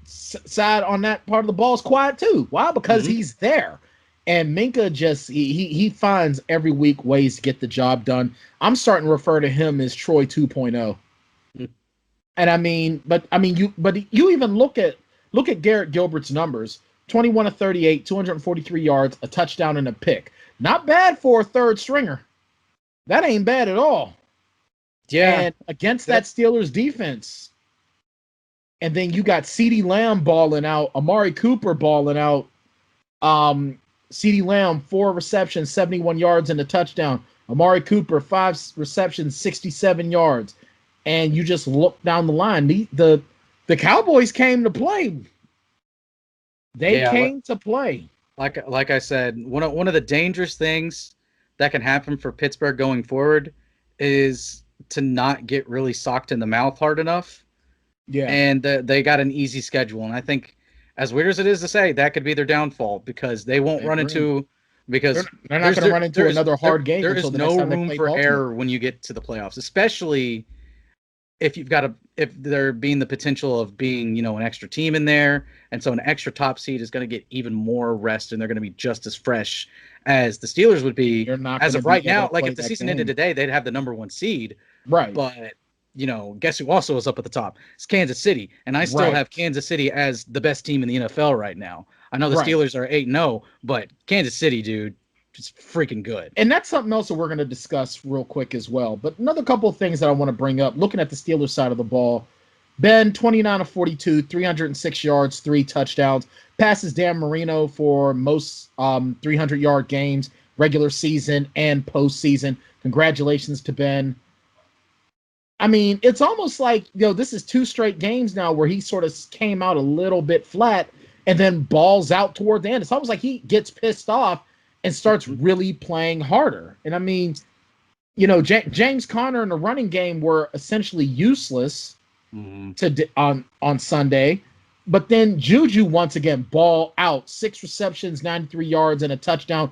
Speaker 1: side on that part of the ball is quiet too. Why? Because he's there, and Minka just he finds every week ways to get the job done. I'm starting to refer to him as Troy 2.0. And you even look at Garrett Gilbert's numbers: 21 of 38, 243 yards, a touchdown, and a pick. Not bad for a third stringer. That ain't bad at all.
Speaker 2: Yeah.
Speaker 1: And against that Steelers defense. And then you got CeeDee Lamb balling out, Amari Cooper balling out. CeeDee Lamb, 4 receptions, 71 yards, and a touchdown. Amari Cooper, 5 receptions, 67 yards. And you just look down the line. The Cowboys came to play. They came to play.
Speaker 2: Like I said, one of the dangerous things that can happen for Pittsburgh going forward is to not get really socked in the mouth hard enough.
Speaker 1: Yeah.
Speaker 2: And they got an easy schedule. And I think, as weird as it is to say, that could be their downfall because they won't run into – because
Speaker 1: they're not going to run into another hard game.
Speaker 2: There is no room for error when you get to the playoffs, especially – if you've got if there being the potential of being, an extra team in there. And so an extra top seed is going to get even more rest, and they're going to be just as fresh as the Steelers would be.
Speaker 1: You're not
Speaker 2: as
Speaker 1: gonna
Speaker 2: of
Speaker 1: be
Speaker 2: right
Speaker 1: able
Speaker 2: now.
Speaker 1: to
Speaker 2: Like
Speaker 1: play
Speaker 2: if the
Speaker 1: that
Speaker 2: season
Speaker 1: game.
Speaker 2: ended today, they'd have the number 1 seed.
Speaker 1: Right.
Speaker 2: But, guess who also is up at the top? It's Kansas City. And I still have Kansas City as the best team in the NFL right now. I know the Steelers are 8-0, but Kansas City, dude, just freaking good.
Speaker 1: And that's something else that we're going to discuss real quick as well. But another couple of things that I want to bring up, looking at the Steelers side of the ball, Ben, 29 of 42, 306 yards, 3 touchdowns, passes Dan Marino for most 300-yard games, regular season and postseason. Congratulations to Ben. I mean, it's almost like, this is 2 straight games now where he sort of came out a little bit flat and then balls out toward the end. It's almost like he gets pissed off and starts really playing harder. And I mean, James Conner and the running game were essentially useless on Sunday. But then Juju, once again, ball out, 6 receptions, 93 yards, and a touchdown,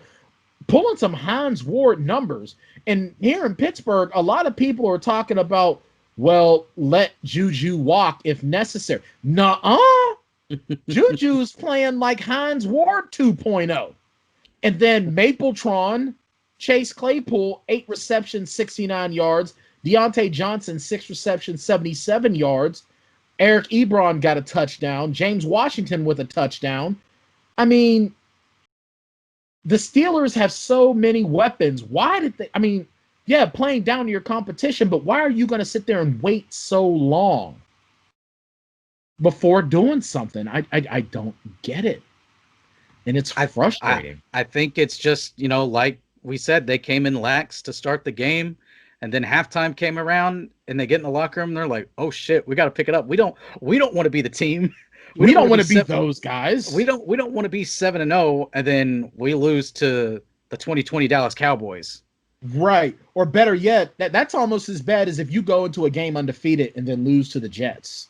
Speaker 1: pulling some Hines Ward numbers. And here in Pittsburgh, a lot of people are talking about, well, let Juju walk if necessary. Nuh-uh. Juju's playing like Hines Ward 2.0. And then Mapletron, Chase Claypool, 8 receptions, 69 yards. Deontay Johnson, 6 receptions, 77 yards. Eric Ebron got a touchdown. James Washington with a touchdown. I mean, the Steelers have so many weapons. Why did they? I mean, yeah, playing down to your competition, but why are you going to sit there and wait so long before doing something? I don't get it. And it's frustrating.
Speaker 2: I think it's just, like we said, they came in lax to start the game, and then halftime came around and they get in the locker room and they're like, oh shit, we got to pick it up. We don't want to be the team.
Speaker 1: We don't want to be those guys.
Speaker 2: We don't want to be 7-0 and then we lose to the 2020 Dallas Cowboys.
Speaker 1: Right. Or better yet, that's almost as bad as if you go into a game undefeated and then lose to the Jets.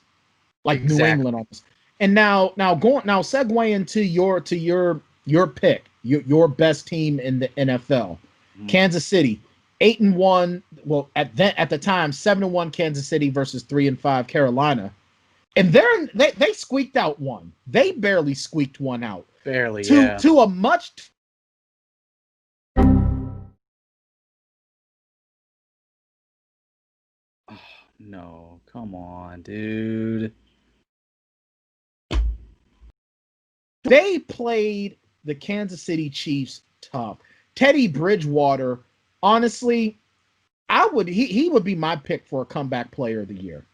Speaker 1: Like New England almost. And now segue into your pick, your best team in the NFL. Kansas City, 8-1. Well, at the time, 7-1 Kansas City versus 3-5 Carolina. And they squeaked out one. They barely squeaked one out.
Speaker 2: Barely,
Speaker 1: to a much.
Speaker 2: Oh, no, come on, dude.
Speaker 1: They played the Kansas City Chiefs tough. Teddy Bridgewater, honestly, he would be my pick for a comeback player of the year.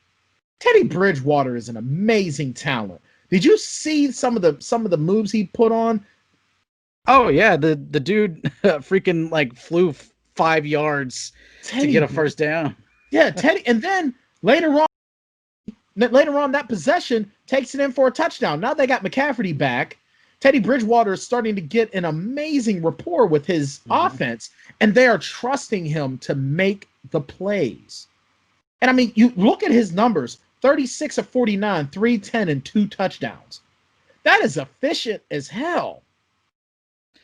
Speaker 1: Teddy Bridgewater is an amazing talent. Did you see some of the moves he put on?
Speaker 2: Oh yeah, the dude freaking like flew 5 yards to get a first down.
Speaker 1: Yeah, Teddy, and then later on that possession takes it in for a touchdown. Now they got McCaffrey back. Teddy Bridgewater is starting to get an amazing rapport with his offense, and they are trusting him to make the plays. And I mean, you look at his numbers, 36 of 49, 310, and 2 touchdowns. That is efficient as hell.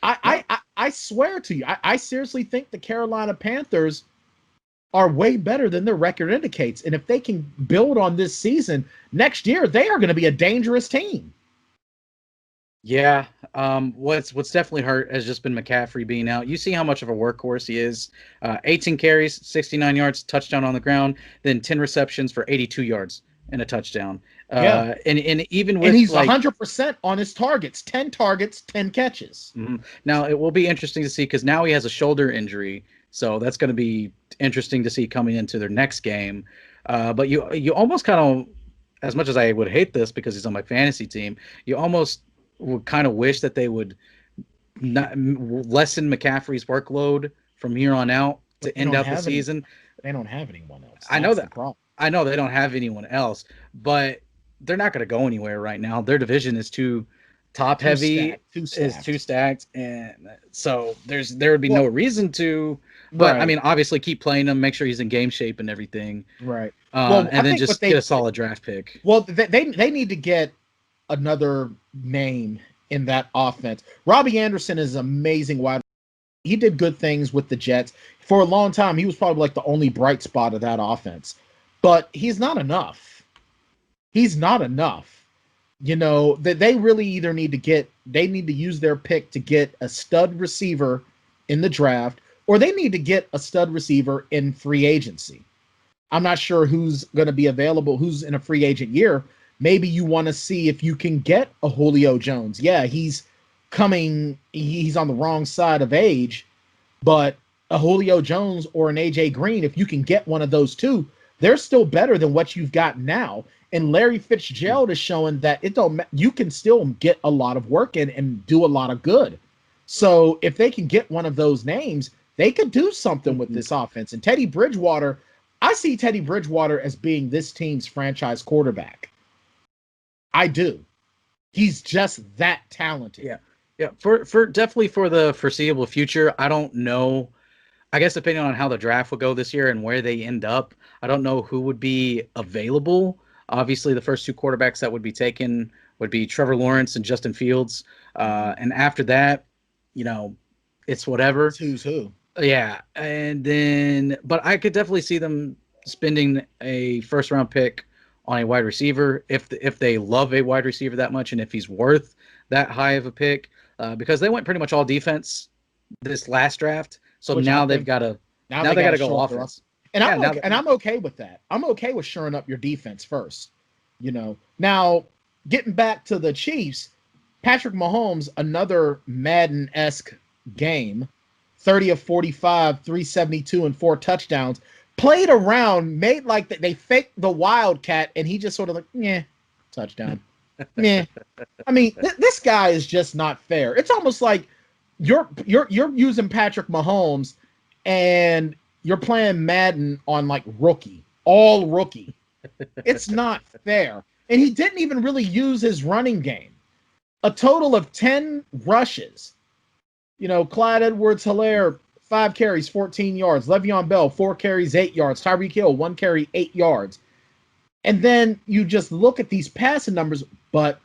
Speaker 1: I swear to you, I seriously think the Carolina Panthers are way better than their record indicates. And if they can build on this season, next year, they are going to be a dangerous team.
Speaker 2: Yeah. What's definitely hurt has just been McCaffrey being out. You see how much of a workhorse he is. 18 carries, 69 yards, touchdown on the ground, then 10 receptions for 82 yards and a touchdown. And even with,
Speaker 1: and he's 100% on his targets, 10 catches.
Speaker 2: Now it will be interesting to see because now he has a shoulder injury. So that's going to be interesting to see coming into their next game. But you almost kind of, as much as I would hate this because he's on my fantasy team, you almost would kind of wish that they would not lessen McCaffrey's workload from here on out to end out the season.
Speaker 1: They don't have anyone else.
Speaker 2: I know that. I know they don't have anyone else, but they're not going to go anywhere right now. Their division is too top heavy, is too stacked, and so there would be no reason to. But right. I mean, obviously, keep playing him, make sure he's in game shape and everything.
Speaker 1: Right.
Speaker 2: And then just get a solid draft pick.
Speaker 1: Well, they need to get another name in that offense. Robbie Anderson is amazing wide. He did good things with the Jets for a long time. He was probably like the only bright spot of that offense, but he's not enough. he's not enough. That they really either need to use their pick to get a stud receiver in the draft, or they need to get a stud receiver in free agency. I'm not sure who's going to be available, who's in a free agent year. Maybe you want to see if you can get a Julio Jones. Yeah, he's on the wrong side of age, but a Julio Jones or an AJ Green, if you can get one of those two, they're still better than what you've got now. And Larry Fitzgerald is showing that you can still get a lot of work in and do a lot of good. So if they can get one of those names, they could do something with this offense. And Teddy Bridgewater, I see Teddy Bridgewater as being this team's franchise quarterback. I do. He's just that talented.
Speaker 2: Yeah. For definitely for the foreseeable future, I don't know. I guess depending on how the draft will go this year and where they end up, I don't know who would be available. Obviously, the first two quarterbacks that would be taken would be Trevor Lawrence and Justin Fields. And after that, it's whatever.
Speaker 1: It's who's who.
Speaker 2: Yeah. And then, but I could definitely see them spending a first round pick on a wide receiver if they love a wide receiver that much and if he's worth that high of a pick, because they went pretty much all defense this last draft. So now they've got to go offense.
Speaker 1: And I'm okay with that. I'm okay with shoring up your defense first. Now getting back to the Chiefs, Patrick Mahomes, another Madden-esque game, 30 of 45, 372 and 4 touchdowns. Played around, made like they faked the Wildcat, and he just sort of touchdown. I mean, this guy is just not fair. It's almost like you're using Patrick Mahomes, and you're playing Madden on like all rookie. It's not fair. And he didn't even really use his running game. A total of 10 rushes. Clyde Edwards-Helaire, 5 carries, 14 yards. Le'Veon Bell, 4 carries, 8 yards. Tyreek Hill, 1 carry, 8 yards. And then you just look at these passing numbers, but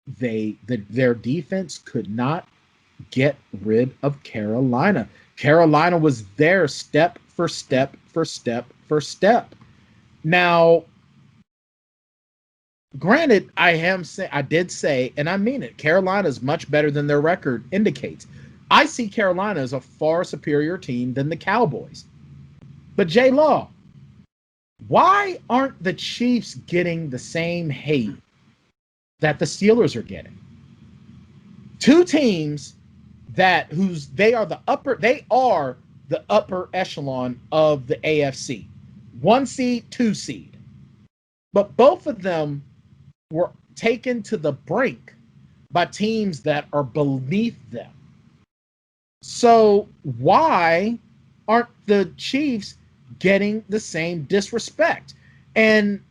Speaker 1: their defense could not get rid of Carolina. Carolina was there step for step for step for step. Now, granted, I did say, and I mean it, Carolina is much better than their record indicates. I see Carolina as a far superior team than the Cowboys. But JLaw, why aren't the Chiefs getting the same hate that the Steelers are getting? Two teams they are the upper echelon of the AFC. 1 seed, 2 seed. But both of them were taken to the brink by teams that are beneath them. So why aren't the Chiefs getting the same disrespect? And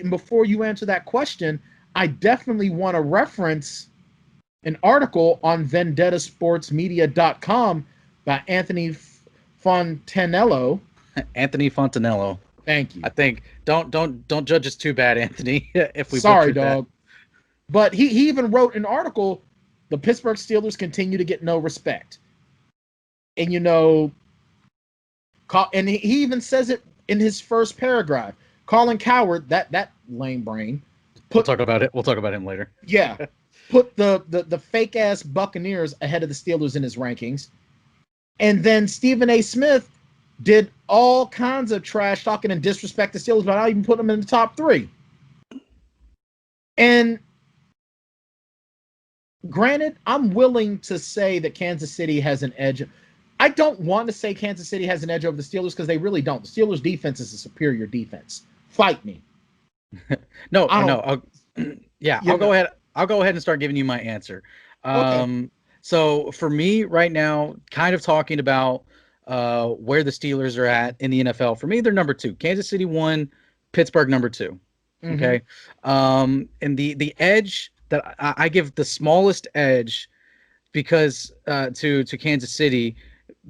Speaker 1: before you answer that question, I definitely want to reference an article on vendettasportsmedia.com by Anthony Fontanello.
Speaker 2: Anthony Fontanello.
Speaker 1: Thank you.
Speaker 2: I think don't judge us too bad, Anthony. If we
Speaker 1: sorry, dog. But he even wrote an article. The Pittsburgh Steelers continue to get no respect, and and he even says it in his first paragraph. Colin Cowherd, that lame brain.
Speaker 2: We'll talk about it. We'll talk about him later.
Speaker 1: Yeah, put the fake ass Buccaneers ahead of the Steelers in his rankings, and then Stephen A. Smith did all kinds of trash talking and disrespect the Steelers, but I even put them in the top 3. And granted, I'm willing to say that Kansas City has an edge. I don't want to say Kansas City has an edge over the Steelers because they really don't. The Steelers' defense is a superior defense. Fight me.
Speaker 2: No. I'll go ahead. I'll go ahead and start giving you my answer. Okay. So for me right now, kind of talking about where the Steelers are at in the NFL. For me, they're number 2. Kansas City 1, Pittsburgh number 2. Mm-hmm. Okay. And the edge that I give the smallest edge because to Kansas City,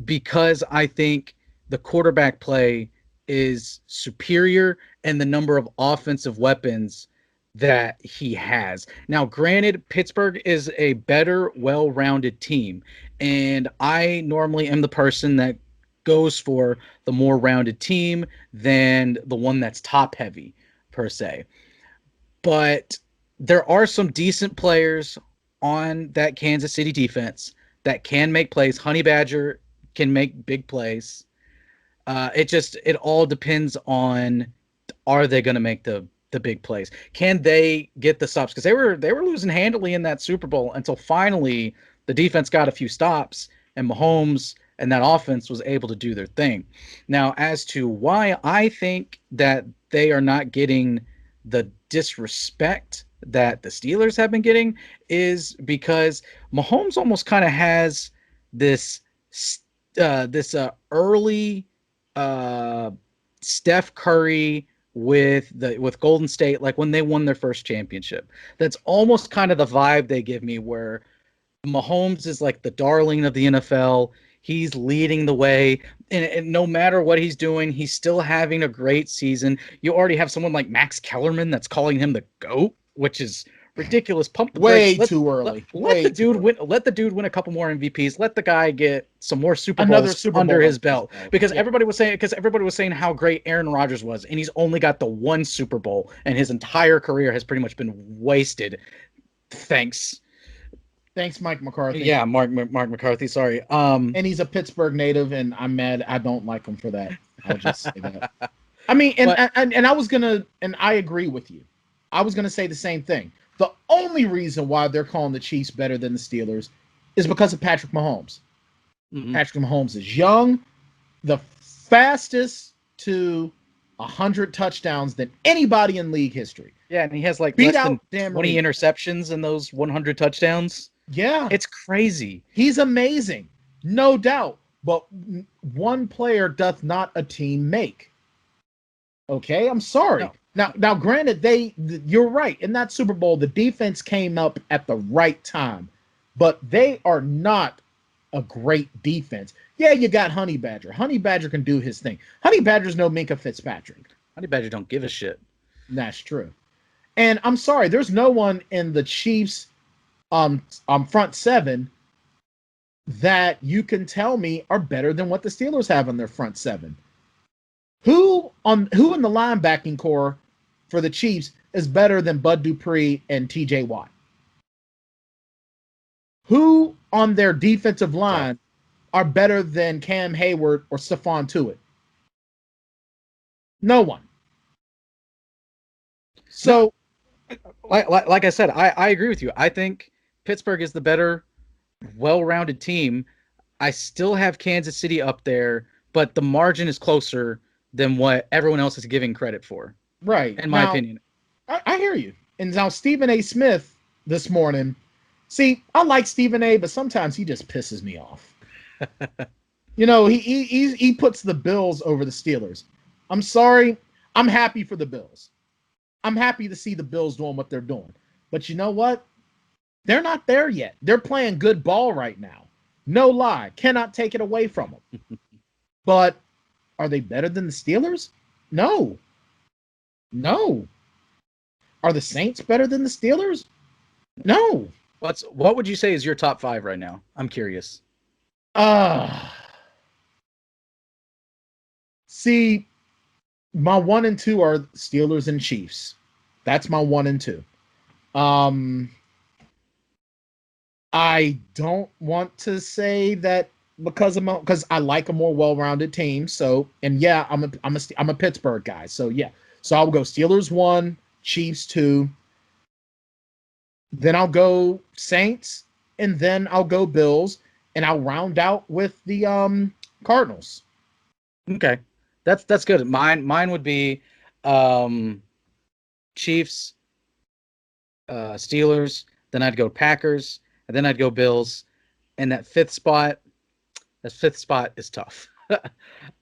Speaker 2: because I think the quarterback play is superior and the number of offensive weapons that he has. Now, granted, Pittsburgh is a better, well-rounded team, and I normally am the person that goes for the more rounded team than the one that's top-heavy. per se. But there are some decent players on that Kansas City defense that can make plays. Honey Badger can make big plays. It all depends on, are they going to make the big plays? Can they get the stops? Because they were losing handily in that Super Bowl until finally the defense got a few stops and Mahomes and that offense was able to do their thing. Now, as to why I think that they are not getting the disrespect that the Steelers have been getting is because Mahomes almost kind of has this early Steph Curry with Golden State, like when they won their first championship. That's almost kind of the vibe they give me, where Mahomes is like the darling of the NFL. He's leading the way, and no matter what he's doing, he's still having a great season. You already have someone like Max Kellerman that's calling him the GOAT, which is ridiculous. Pump the
Speaker 1: way
Speaker 2: brakes.
Speaker 1: Too early.
Speaker 2: Let the dude win a couple more MVPs. Let the guy get some more Super Bowls under his belt. Because everybody was saying how great Aaron Rodgers was, and he's only got the one Super Bowl, and his entire career has pretty much been wasted. Thanks, Mike McCarthy. Yeah, Mark McCarthy. Sorry.
Speaker 1: And he's a Pittsburgh native, and I'm mad. I don't like him for that. I'll just say that. I mean, and I was gonna, and I agree with you. I was gonna say the same thing. The only reason why they're calling the Chiefs better than the Steelers is because of Patrick Mahomes. Mm-hmm. Patrick Mahomes is young, the fastest to 100 touchdowns than anybody in league history.
Speaker 2: Yeah, and he has like less than 20 interceptions in those 100 touchdowns.
Speaker 1: Yeah.
Speaker 2: It's crazy.
Speaker 1: He's amazing, no doubt. But one player doth not a team make. Okay, I'm sorry. No. Now, granted, you're right. In that Super Bowl, the defense came up at the right time, but they are not a great defense. Yeah, you got Honey Badger. Honey Badger can do his thing. Honey Badger's no Minka Fitzpatrick.
Speaker 2: Honey Badger don't give a shit.
Speaker 1: That's true. And I'm sorry, there's no one in the Chiefs front seven that you can tell me are better than what the Steelers have on their front seven. Who in the linebacking core for the Chiefs is better than Bud Dupree and TJ Watt? Who on their defensive line are better than Cam Hayward or Stephon Tuitt? No one. So,
Speaker 2: like I said, I agree with you. I think Pittsburgh is the better, well-rounded team. I still have Kansas City up there, but the margin is closer than what everyone else is giving credit for.
Speaker 1: Right.
Speaker 2: In my opinion.
Speaker 1: I hear you. And now Stephen A. Smith this morning. See, I like Stephen A., but sometimes he just pisses me off. You know, he puts the Bills over the Steelers. I'm sorry. I'm happy for the Bills. I'm happy to see the Bills doing what they're doing. But you know what? They're not there yet. They're playing good ball right now. No lie. Cannot take it away from them. But are they better than the Steelers? No. No. Are the Saints better than the Steelers? No.
Speaker 2: What would you say is your top five right now? I'm curious.
Speaker 1: See, my 1 and 2 are Steelers and Chiefs. That's my 1 and 2. I don't want to say that because I like a more well-rounded team. So, and yeah, I'm a Pittsburgh guy. So yeah, so I'll go Steelers 1, Chiefs 2. Then I'll go Saints, and then I'll go Bills, and I'll round out with the Cardinals.
Speaker 2: Okay, that's good. Mine would be Chiefs, Steelers. Then I'd go Packers, and then I'd go Bills. And that fifth spot is tough.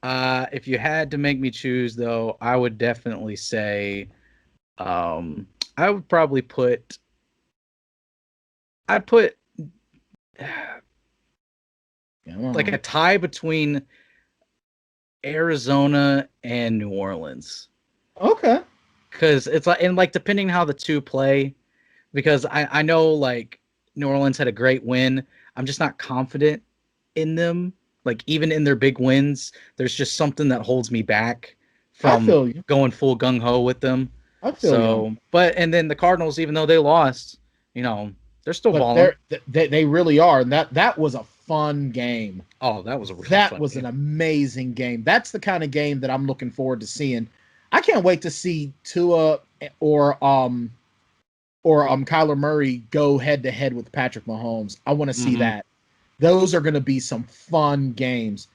Speaker 2: If you had to make me choose, though, I would definitely say I would probably put like a tie between Arizona and New Orleans.
Speaker 1: Okay.
Speaker 2: Because it's like, and like depending how the two play, because I know like New Orleans had a great win. I'm just not confident in them. Like even in their big wins, there's just something that holds me back from going full gung ho with them.
Speaker 1: I feel
Speaker 2: So,
Speaker 1: you.
Speaker 2: but and then the Cardinals, even though they lost, they're still
Speaker 1: But
Speaker 2: balling.
Speaker 1: they really are, and that was a fun game.
Speaker 2: Oh, that was a really
Speaker 1: That
Speaker 2: fun
Speaker 1: was
Speaker 2: game.
Speaker 1: an amazing game. That's the kind of game that I'm looking forward to seeing. I can't wait to see Tua or Kyler Murray go head to head with Patrick Mahomes. I want to see
Speaker 2: Hmm.
Speaker 1: that. Those are going to be some fun games.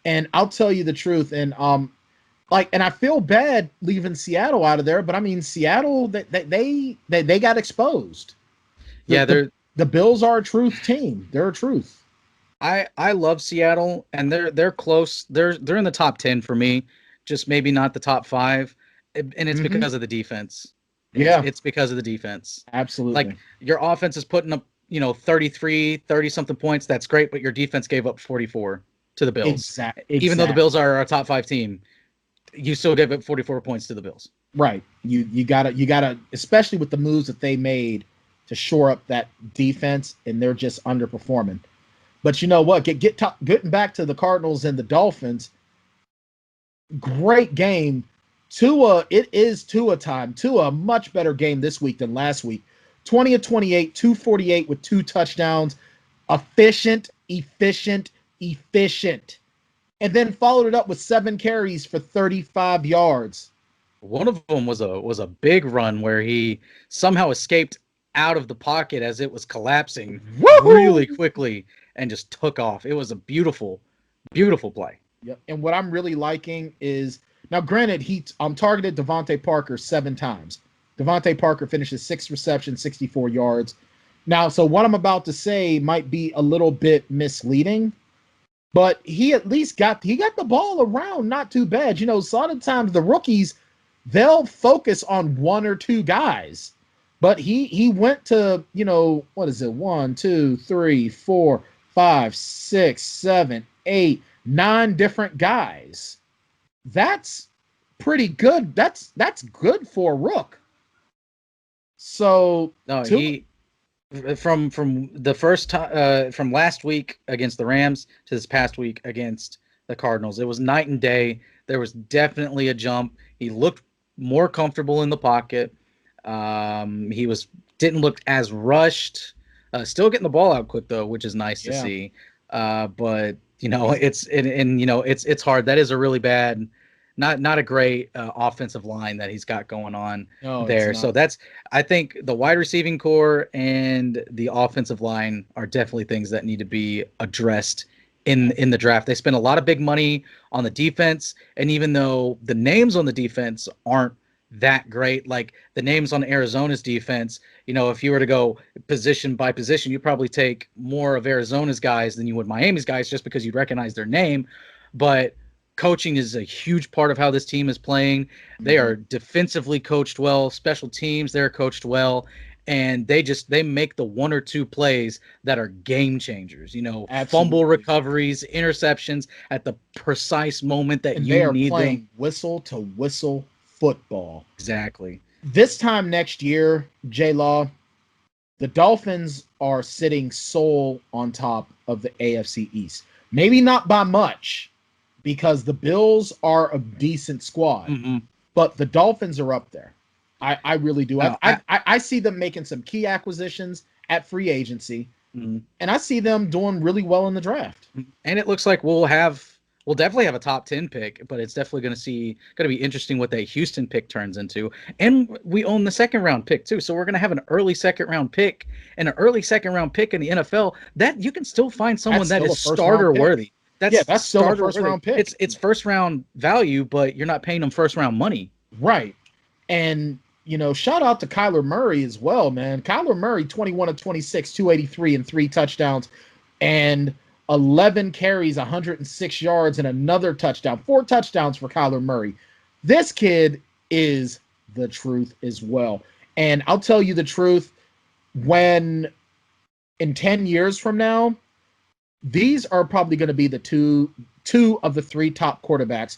Speaker 1: And I'll tell you the truth. And I feel bad leaving Seattle out of there, but I mean Seattle they got exposed. The
Speaker 2: Yeah,
Speaker 1: the the Bills are a truth team. They're a truth.
Speaker 2: I love Seattle, and they're close. They're in the top 10 for me, just maybe not the top 5, and it's
Speaker 1: Mm-hmm.
Speaker 2: because of the defense. It's
Speaker 1: Yeah,
Speaker 2: it's because of the defense. Like
Speaker 1: absolutely.
Speaker 2: your offense is putting up 33, 30 something points. That's great, but your defense gave up 44 to the Bills. Even though the Bills
Speaker 1: Exactly.
Speaker 2: are a top 5 team, you still gave up 44 points to the Bills.
Speaker 1: Right. You gotta especially with the moves that they made to shore up that defense, and they're just underperforming. But you know what? Getting back to the Cardinals and the Dolphins. Great game. Tua, it is Tua time. Tua, a much better game this week than last week. 20 of 28, 248 with 2 touchdowns. Efficient, efficient, efficient. And then followed it up with 7 carries for 35 yards.
Speaker 2: One of them was a big run where he somehow escaped out of the pocket as it was collapsing really
Speaker 1: Woohoo!
Speaker 2: quickly and just took off. It was a beautiful, beautiful play.
Speaker 1: Yep. And what I'm really liking is now, granted, he targeted Devontae Parker 7 times. Devontae Parker finishes 6 receptions, 64 yards. Now, so what I'm about to say might be a little bit misleading, but he at least got the ball around not too bad. A lot of times the rookies they'll focus on one or two guys, but he went to what is it, 1, 2, 3, 4, 5, 6, 7, 8, 9 different guys. That's pretty good. That's good for a rook. So
Speaker 2: No,
Speaker 1: two,
Speaker 2: he from the first time from last week against the Rams to this past week against the Cardinals, it was night and day. There was definitely a jump. He looked more comfortable in the pocket. He was didn't look as rushed. Still getting the ball out quick though, which is nice to
Speaker 1: yeah,
Speaker 2: see. But it's hard. That is a really bad, not a great offensive line that he's got going on
Speaker 1: no, it's
Speaker 2: there. So
Speaker 1: not.
Speaker 2: that's I think the wide receiving core and the offensive line are definitely things that need to be addressed in the draft. They spend a lot of big money on the defense, and even though the names on the defense aren't that great, like the names on Arizona's defense, if you were to go position by position, you'd probably take more of Arizona's guys than you would Miami's guys just because you'd recognize their name. But coaching is a huge part of how this team is playing. They
Speaker 1: Mm-hmm.
Speaker 2: are defensively coached well, special teams, they're coached well, and they make the one or two plays that are game changers. Fumble
Speaker 1: Absolutely.
Speaker 2: recoveries, interceptions at the precise moment that
Speaker 1: And they
Speaker 2: you
Speaker 1: are
Speaker 2: need them.
Speaker 1: playing whistle to whistle football.
Speaker 2: Exactly.
Speaker 1: This time next year, JLaw, the Dolphins are sitting sole on top of the AFC East. Maybe not by much, because the Bills are a decent squad,
Speaker 2: Mm-hmm.
Speaker 1: but the Dolphins are up there. I really do.
Speaker 2: No,
Speaker 1: I see them making some key acquisitions at free agency,
Speaker 2: mhm.
Speaker 1: and I see them doing really well in the draft.
Speaker 2: And it looks like we'll definitely have a top 10 pick, but it's definitely going to be interesting what that Houston pick turns into. And we own the second round pick too. So we're going to have an early second round pick and an early second round pick in the NFL that you can still find someone
Speaker 1: That's
Speaker 2: that
Speaker 1: still
Speaker 2: is
Speaker 1: a first round
Speaker 2: starter
Speaker 1: pick.
Speaker 2: worthy.
Speaker 1: Yeah,
Speaker 2: That's
Speaker 1: that's still a
Speaker 2: starter
Speaker 1: first
Speaker 2: worthy.
Speaker 1: round pick.
Speaker 2: It's first round value, but you're not paying them first round money.
Speaker 1: Right. And, shout out to Kyler Murray as well, man. Kyler Murray, 21 of 26, 283 and 3 touchdowns, and 11 carries, 106 yards, and another touchdown. 4 touchdowns for Kyler Murray. This kid is the truth as well. And I'll tell you the truth, when in 10 years from now, these are probably going to be the two of the 3 top quarterbacks.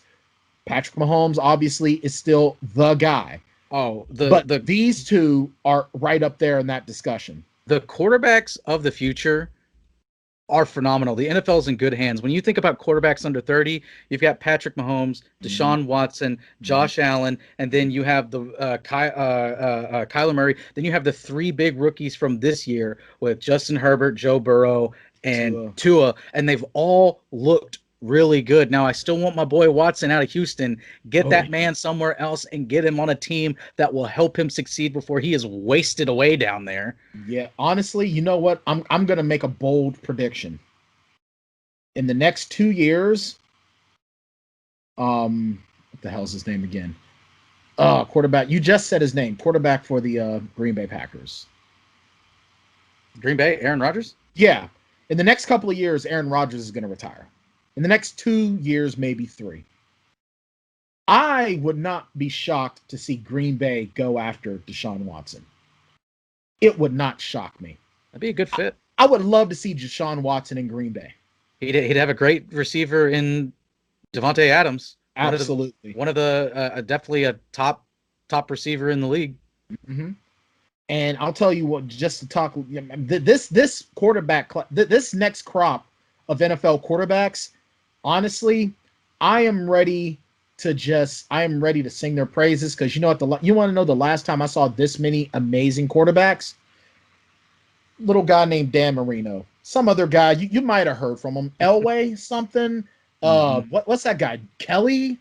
Speaker 1: Patrick Mahomes obviously is still the guy,
Speaker 2: Oh,
Speaker 1: but these two are right up there in that discussion.
Speaker 2: the quarterbacks of the future are phenomenal. The NFL's in good hands. When you think about quarterbacks under 30, you've got Patrick Mahomes, Deshaun Watson, Josh Allen, and then you have the Kyler Murray. Then you have the three big rookies from this year with Justin Herbert, Joe Burrow, and Tua, and they've all looked really good. Now, I still want my boy Watson out of Houston. Get that man somewhere else and get him on a team that will help him succeed before he is wasted away down there.
Speaker 1: Yeah, honestly, you know what? I'm going to make a bold prediction. In the next 2 years, what the hell's his name again? Quarterback. You just said his name. Quarterback for the Green Bay Packers.
Speaker 2: Green Bay, Aaron Rodgers?
Speaker 1: Yeah. In the next couple of years, Aaron Rodgers is going to retire. In the next 2 years, maybe 3. I would not be shocked to see Green Bay go after Deshaun Watson. It would not shock me.
Speaker 2: That'd be a good fit.
Speaker 1: I would love to see Deshaun Watson in Green Bay.
Speaker 2: He'd have a great receiver in Devontae Adams.
Speaker 1: Absolutely.
Speaker 2: One of the definitely a top receiver in the league.
Speaker 1: Mm-hmm. And I'll tell you what, just to talk, this quarterback, this next crop of NFL quarterbacks, honestly, I am ready to sing their praises, because you know what, you want to know the last time I saw this many amazing quarterbacks? Little guy named Dan Marino. Some other guy, you might have heard from him. Elway something. What's that guy? Kelly?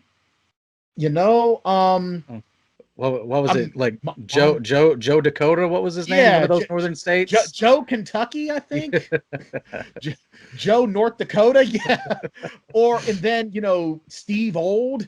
Speaker 1: You know,
Speaker 2: what was it, like Joe Dakota? What was his name?
Speaker 1: Yeah,
Speaker 2: one of those northern states.
Speaker 1: Joe Kentucky, I think. Joe North Dakota, yeah. And then Steve Old.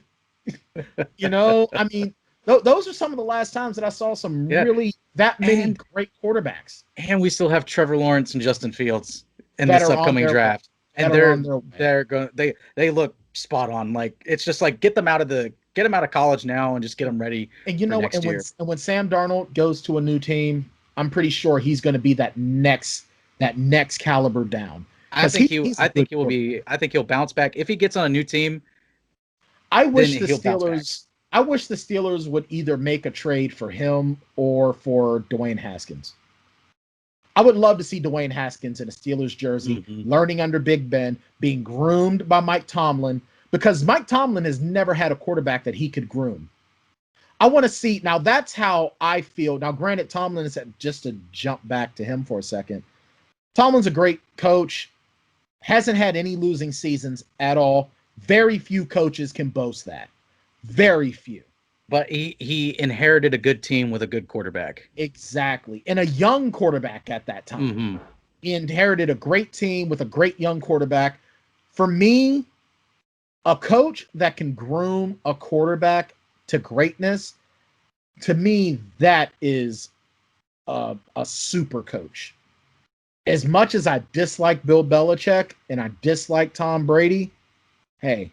Speaker 1: I mean, those are some of the last times that I saw some really that many great quarterbacks.
Speaker 2: And we still have Trevor Lawrence and Justin Fields in this upcoming draft, and they look spot on. Like, it's just like get them out of college now and just get them ready. And
Speaker 1: when Sam Darnold goes to a new team, I'm pretty sure he's going to be that next caliber down.
Speaker 2: I think he'll bounce back if he gets on a new team.
Speaker 1: I wish the Steelers would either make a trade for him or for Dwayne Haskins. I would love to see Dwayne Haskins in a Steelers jersey, learning under Big Ben, being groomed by Mike Tomlin, because Mike Tomlin has never had a quarterback that he could groom. I want to see, now that's how I feel. Now, granted, Tomlin is, just to jump back to him for a second, Tomlin's a great coach, hasn't had any losing seasons at all. Very few coaches can boast that. Very few.
Speaker 2: But he inherited a good team with a good quarterback.
Speaker 1: Exactly. And a young quarterback at that time. He inherited a great team with a great young quarterback. For me, a coach that can groom a quarterback to greatness, to me, that is a super coach. As much as I dislike Bill Belichick and I dislike Tom Brady, hey,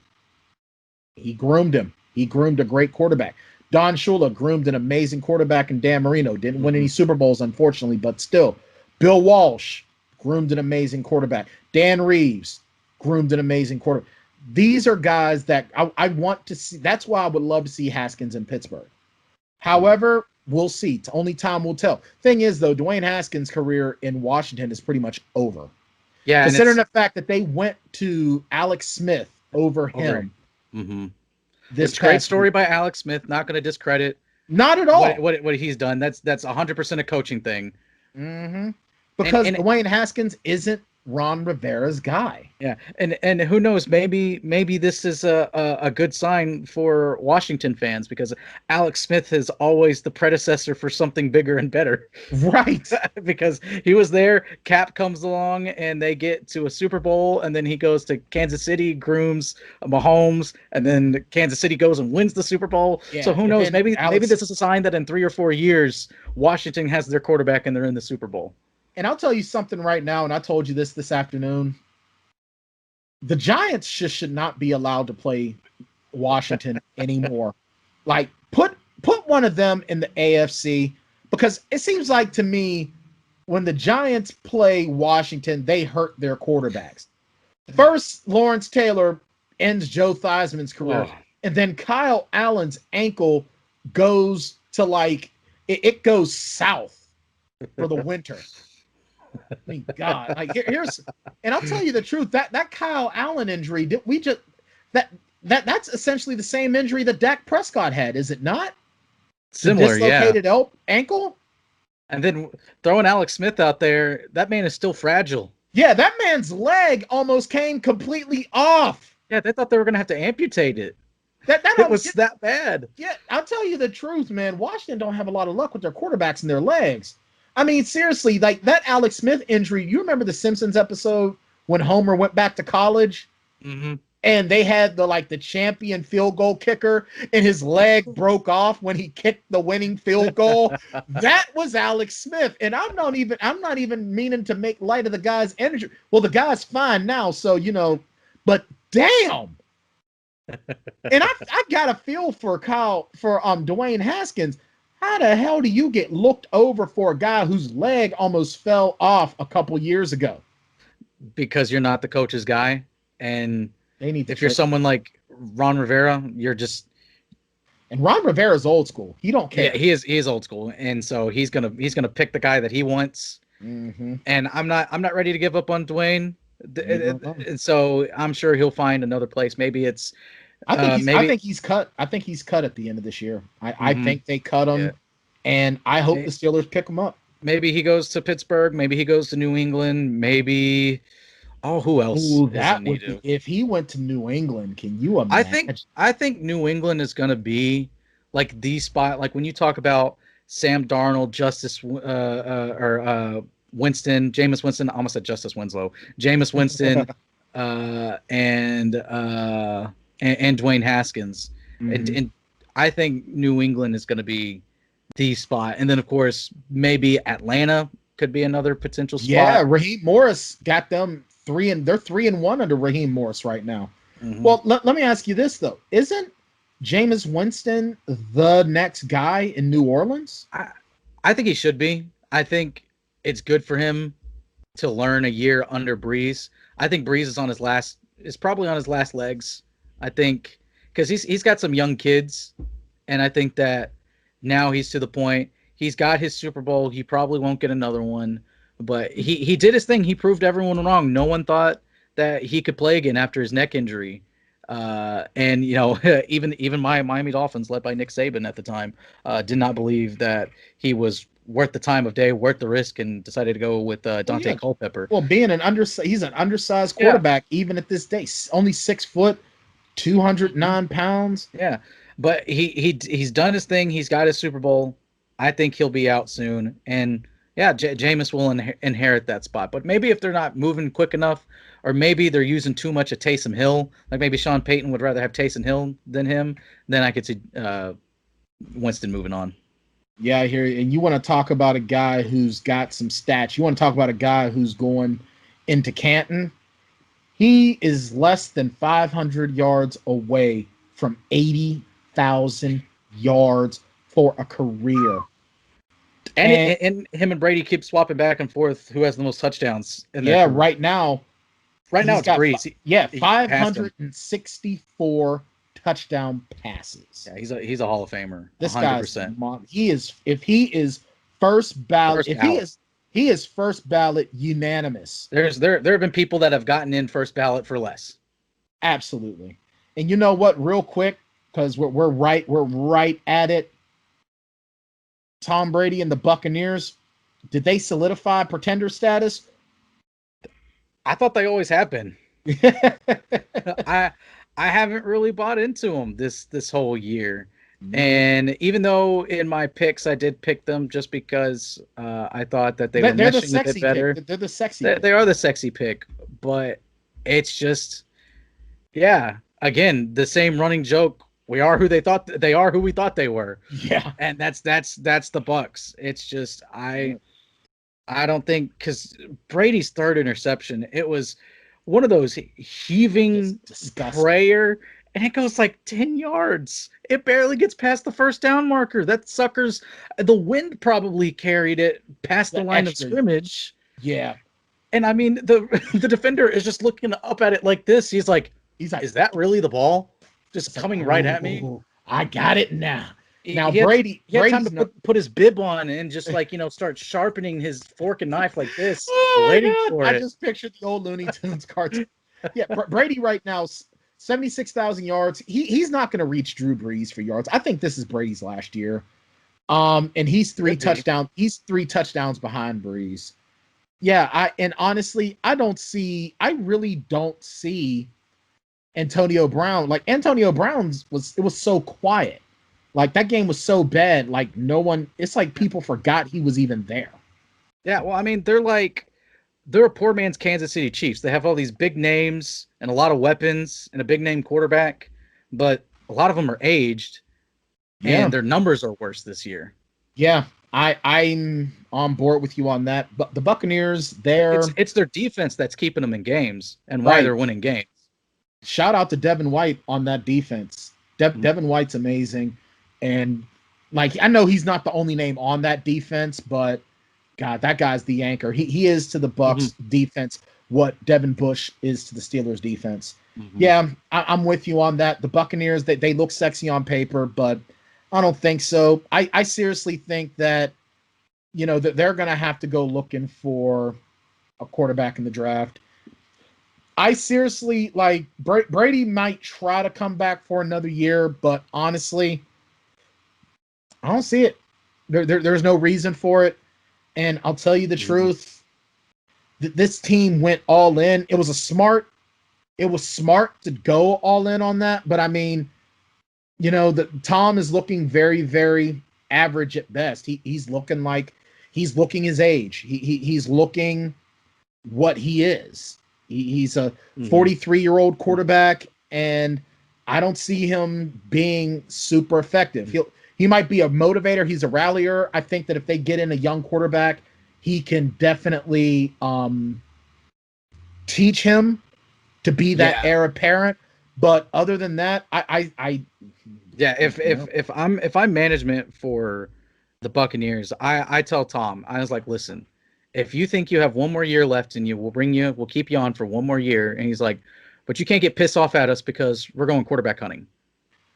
Speaker 1: he groomed him. He groomed a great quarterback. Don Shula groomed an amazing quarterback in Dan Marino. Didn't win any Super Bowls, unfortunately, but still. Bill Walsh groomed an amazing quarterback. Dan Reeves groomed an amazing quarterback. These are guys that I want to see. That's why I would love to see Haskins in Pittsburgh. However, we'll see. Only time will tell. Thing is, though, Dwayne Haskins' career in Washington is pretty much over. Yeah, considering the fact that they went to Alex Smith over him.
Speaker 2: This great story by Alex Smith. Not going to discredit.
Speaker 1: Not at all.
Speaker 2: What he's done. That's 100% a coaching thing.
Speaker 1: Because Dwayne Haskins isn't Ron Rivera's guy.
Speaker 2: Yeah, and who knows? Maybe this is a good sign for Washington fans, because Alex Smith is always the predecessor for something bigger and better.
Speaker 1: Right.
Speaker 2: Because he was there, Cap comes along, and they get to a Super Bowl, and then he goes to Kansas City, grooms Mahomes, and then Kansas City goes and wins the Super Bowl. Yeah, so who knows? Maybe this is a sign that in 3 or 4 years, Washington has their quarterback and they're in the Super Bowl.
Speaker 1: And I'll tell you something right now, and I told you this afternoon. The Giants should not be allowed to play Washington anymore. Like, put one of them in the AFC, because it seems like to me when the Giants play Washington, they hurt their quarterbacks. First, Lawrence Taylor ends Joe Theismann's career, and then Kyle Allen's ankle goes to it goes south for the winter. I mean, God, like here's, and I'll tell you the truth. That Kyle Allen injury, that's essentially the same injury that Dak Prescott had, is it not?
Speaker 2: Similar,
Speaker 1: the dislocated ankle.
Speaker 2: And then throwing Alex Smith out there, that man is still fragile.
Speaker 1: Yeah, that man's leg almost came completely off.
Speaker 2: Yeah, they thought they were going to have to amputate it.
Speaker 1: It
Speaker 2: was that bad.
Speaker 1: Yeah, I'll tell you the truth, man. Washington don't have a lot of luck with their quarterbacks and their legs. I mean, seriously, like that Alex Smith injury. You remember the Simpsons episode when Homer went back to college?
Speaker 2: Mm-hmm.
Speaker 1: And they had the champion field goal kicker, and his leg broke off when he kicked the winning field goal. That was Alex Smith, and I'm not even meaning to make light of the guy's energy. Well, the guy's fine now, so but damn. And I got a feel for Dwayne Haskins. How the hell do you get looked over for a guy whose leg almost fell off a couple years ago?
Speaker 2: Because you're not the coach's guy, and if you're someone like Ron Rivera, you're just.
Speaker 1: And Ron Rivera's old school. He don't care.
Speaker 2: Yeah, he is old school, and so he's gonna pick the guy that he wants.
Speaker 1: Mm-hmm.
Speaker 2: And I'm not ready to give up on Dwayne, and so I'm sure he'll find another place. Maybe it's.
Speaker 1: I think he's cut. I think he's cut at the end of this year. I think they cut him, and I hope the Steelers pick him up.
Speaker 2: Maybe he goes to Pittsburgh. Maybe he goes to New England. Maybe. Oh, who else?
Speaker 1: Ooh, that would be, if he went to New England, can you imagine?
Speaker 2: I think New England is going to be like the spot. Like when you talk about Sam Darnold, Winston, Jameis Winston. I almost said Justice Winslow. Jameis Winston, and Dwayne Haskins, and I think New England is going to be the spot. And then of course maybe Atlanta could be another potential spot.
Speaker 1: Yeah, Raheem Morris got them. They're 3-1 under Raheem Morris right now. Mm-hmm. Well, let me ask you this though: isn't Jameis Winston the next guy in New Orleans?
Speaker 2: I think he should be. I think it's good for him to learn a year under Breeze. I think Breeze is probably on his last legs. I think because he's got some young kids, and I think that now he's to the point. He's got his Super Bowl. He probably won't get another one. But he did his thing. He proved everyone wrong. No one thought that he could play again after his neck injury. And even my Miami Dolphins, led by Nick Saban at the time, did not believe that he was worth the time of day, worth the risk, and decided to go with Dante Culpepper.
Speaker 1: Well, being he's an undersized quarterback, even at this day, only 6 foot, 209 pounds.
Speaker 2: Yeah, but he's done his thing. He's got his Super Bowl. I think he'll be out soon, and. Yeah, Jameis will inherit that spot. But maybe if they're not moving quick enough, or maybe they're using too much of Taysom Hill, like maybe Sean Payton would rather have Taysom Hill than him, then I could see Winston moving on.
Speaker 1: Yeah, I hear you. And you want to talk about a guy who's got some stats. You want to talk about a guy who's going into Canton. He is less than 500 yards away from 80,000 yards for a career.
Speaker 2: And him and Brady keep swapping back and forth who has the most touchdowns.
Speaker 1: Right now it's Breeze. 564 touchdown passes.
Speaker 2: Yeah, he's a Hall of Famer.
Speaker 1: This 100%. He is first ballot. He is first ballot unanimous.
Speaker 2: There have been people that have gotten in first ballot for less.
Speaker 1: Absolutely. And you know what? Real quick, because we're right at it. Tom Brady and the Buccaneers, did they solidify pretender status?
Speaker 2: I thought they always have been. I haven't really bought into them this whole year. Mm-hmm. And even though in my picks I did pick them just because I thought that they're meshing a bit better.
Speaker 1: They're the sexy
Speaker 2: pick. They are the sexy pick, but it's just again, the same running joke. We are who they thought they are, who we thought they were.
Speaker 1: Yeah.
Speaker 2: And that's the Bucs. It's just I don't think, because Brady's third interception, it was one of those heaving prayer, and it goes like 10 yards. It barely gets past the first down marker. That sucker's the wind probably carried it past the line of scrimmage.
Speaker 1: Yeah.
Speaker 2: And I mean the defender is just looking up at it like this. He's like, is that really the ball? Just coming right at me.
Speaker 1: I got it now. Now
Speaker 2: he had,
Speaker 1: Brady,
Speaker 2: he had time
Speaker 1: Brady's
Speaker 2: to put his bib on and just like, start sharpening his fork and knife like this, waiting
Speaker 1: my
Speaker 2: for
Speaker 1: God.
Speaker 2: it.
Speaker 1: I just pictured the old Looney Tunes cartoon. Yeah, Brady right now, 76,000 yards. He's not going to reach Drew Brees for yards. I think this is Brady's last year. And he's three touchdowns. He's 3 touchdowns behind Brees. Yeah, honestly, I really don't see Antonio Brown. Like Antonio Brown's was so quiet. Like that game was so bad. Like no one. It's like people forgot he was even there.
Speaker 2: Yeah, well, I mean, they're a poor man's Kansas City Chiefs. They have all these big names and a lot of weapons and a big name quarterback, but a lot of them are aged,
Speaker 1: Yeah,
Speaker 2: and their numbers are worse this year.
Speaker 1: yeah. I'm on board with you on that. But the Buccaneers,
Speaker 2: It's their defense that's keeping them in games and why
Speaker 1: right.
Speaker 2: they're winning games.
Speaker 1: Shout out to Devin White on that defense. Devin White's amazing, and like I know he's not the only name on that defense, but God, that guy's the anchor. He is to the Bucs defense what Devin Bush is to the Steelers defense. Yeah, I'm with you on that. The Buccaneers, they look sexy on paper, but I don't think so. I seriously think that that they're going to have to go looking for a quarterback in the draft. I seriously like Brady might try to come back for another year, but honestly, I don't see it. There's no reason for it. And I'll tell you the truth. This team went all in. It was smart to go all in on that. But I mean, Tom is looking very, very average at best. He's looking his age. He's looking what he is. He's a 43-year-old quarterback, and I don't see him being super effective. He might be a motivator. He's a rallier. I think that if they get in a young quarterback, he can definitely teach him to be that heir apparent. But other than that,
Speaker 2: if I'm management for the Buccaneers, I tell Tom, I was like, listen, if you think you have one more year left in you, we'll keep you on for one more year. And he's like, but you can't get pissed off at us because we're going quarterback hunting.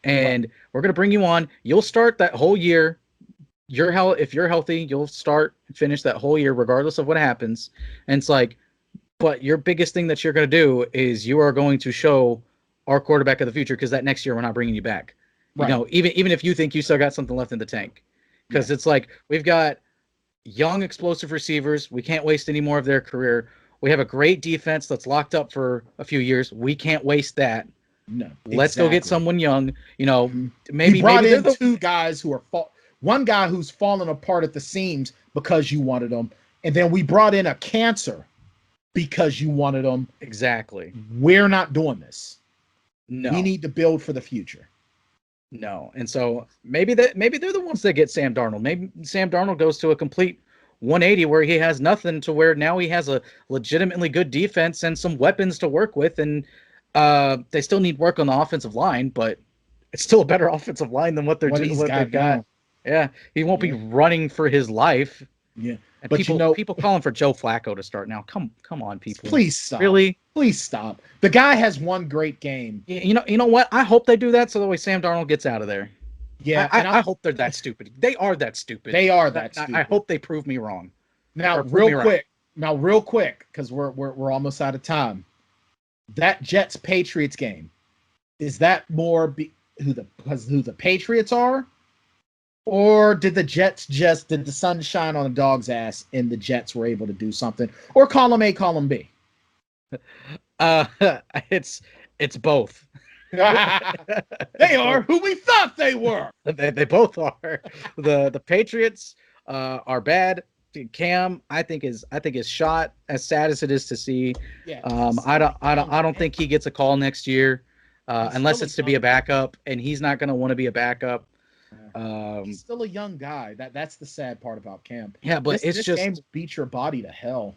Speaker 2: And we're going to bring you on. You'll start that whole year. If you're healthy, you'll start and finish that whole year, regardless of what happens. And it's like, but your biggest thing that you're going to do is you are going to show our quarterback of the future, because that next year we're not bringing you back. Right. Even if you think you still got something left in the tank, because it's like we've got young explosive receivers. We can't waste any more of their career. We have a great defense that's locked up for a few years. We can't waste that.
Speaker 1: No,
Speaker 2: let's go get someone young.
Speaker 1: Maybe in 2 guys who are one guy who's fallen apart at the seams because you wanted him, and then we brought in a cancer because you wanted him.
Speaker 2: Exactly.
Speaker 1: We're not doing this.
Speaker 2: No,
Speaker 1: we need to build for the future.
Speaker 2: No, and so maybe they're the ones that get Sam Darnold. Maybe Sam Darnold goes to a complete 180 where he has nothing, to where now he has a legitimately good defense and some weapons to work with, and they still need work on the offensive line, but it's still a better offensive line than what they've got.
Speaker 1: Now.
Speaker 2: Yeah, he won't be running for his life.
Speaker 1: Yeah,
Speaker 2: and but people calling for Joe Flacco to start now. Come on, people.
Speaker 1: Please stop.
Speaker 2: Really?
Speaker 1: Please stop. The guy has one great game.
Speaker 2: You know what? I hope they do that so that way Sam Darnold gets out of there.
Speaker 1: Yeah,
Speaker 2: I hope they're that stupid. They are that stupid.
Speaker 1: They are that stupid.
Speaker 2: I hope they prove me wrong.
Speaker 1: Now, real quick, because we're almost out of time. That Jets Patriots game, is that more who the Patriots are, or did the sun shine on a dog's ass and the Jets were able to do something, or column A, column B?
Speaker 2: It's both.
Speaker 1: They are who we thought they were.
Speaker 2: They both are. The Patriots are bad. Cam, I think is shot, as sad as it is to see.
Speaker 1: Yeah,
Speaker 2: I don't think he gets a call next year, unless it's to be a backup, and he's not going to want to be a backup.
Speaker 1: He's still a young guy. That's the sad part about Cam.
Speaker 2: Yeah, but this
Speaker 1: game beat your body to hell.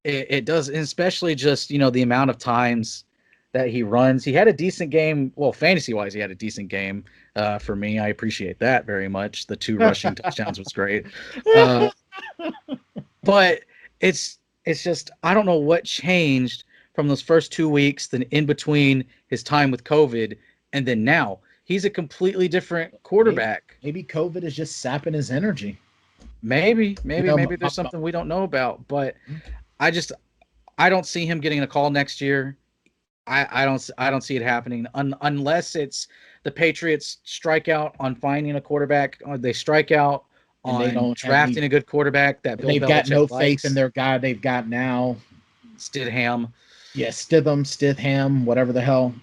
Speaker 2: It does, and especially just the amount of times that he runs. He had a decent game. Well, fantasy-wise, he had a decent game. For me, I appreciate that very much. The 2 rushing touchdowns was great. But it's just, I don't know what changed from those first 2 weeks, then in between his time with COVID, and then now he's a completely different quarterback.
Speaker 1: Maybe COVID is just sapping his energy.
Speaker 2: Maybe there's something we don't know about, but I don't see him getting a call next year. I don't see it happening unless it's the Patriots strike out on finding a quarterback, or they strike out on drafting a good quarterback that Bill Belichick likes.
Speaker 1: They've got no faith in their guy they've got now.
Speaker 2: Stidham.
Speaker 1: Yeah, Stidham, whatever the hell.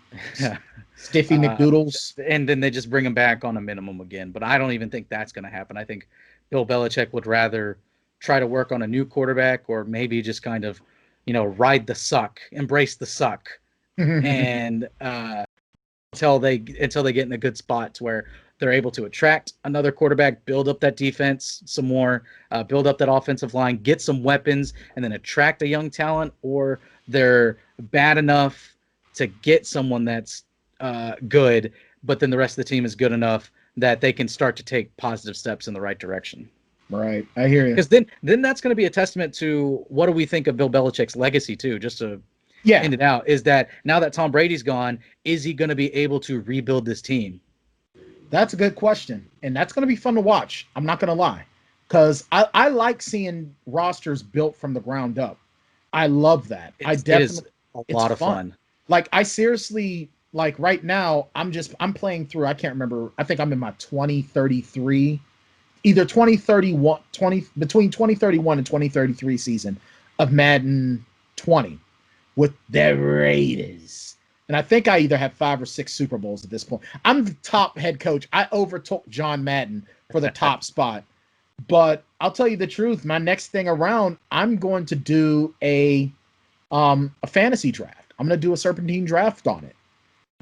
Speaker 1: Stiffy McDoodles.
Speaker 2: And then they just bring him back on a minimum again. But I don't even think that's going to happen. I think Bill Belichick would rather try to work on a new quarterback, or maybe just kind of, ride the suck, embrace the suck. And until they get in a good spot to where they're able to attract another quarterback, build up that defense some more, build up that offensive line, get some weapons, and then attract a young talent, or they're bad enough to get someone that's good, but then the rest of the team is good enough that they can start to take positive steps in the right direction.
Speaker 1: Right, I hear you.
Speaker 2: Because then that's going to be a testament to what do we think of Bill Belichick's legacy too, just to end it out, is that now that Tom Brady's gone, is he going to be able to rebuild this team?
Speaker 1: That's a good question, and that's going to be fun to watch. I'm not going to lie, because I like seeing rosters built from the ground up. I love that. It is a lot of fun. Like, I seriously, like, right now, I'm playing through, I can't remember, I think I'm in my 2033, either 2031, between 2031 and 2033 season of Madden 20 with the Raiders. And I think I either have 5 or 6 Super Bowls at this point. I'm the top head coach. I overtook John Madden for the top spot. But I'll tell you the truth. My next thing around, I'm going to do a fantasy draft. I'm going to do a serpentine draft on it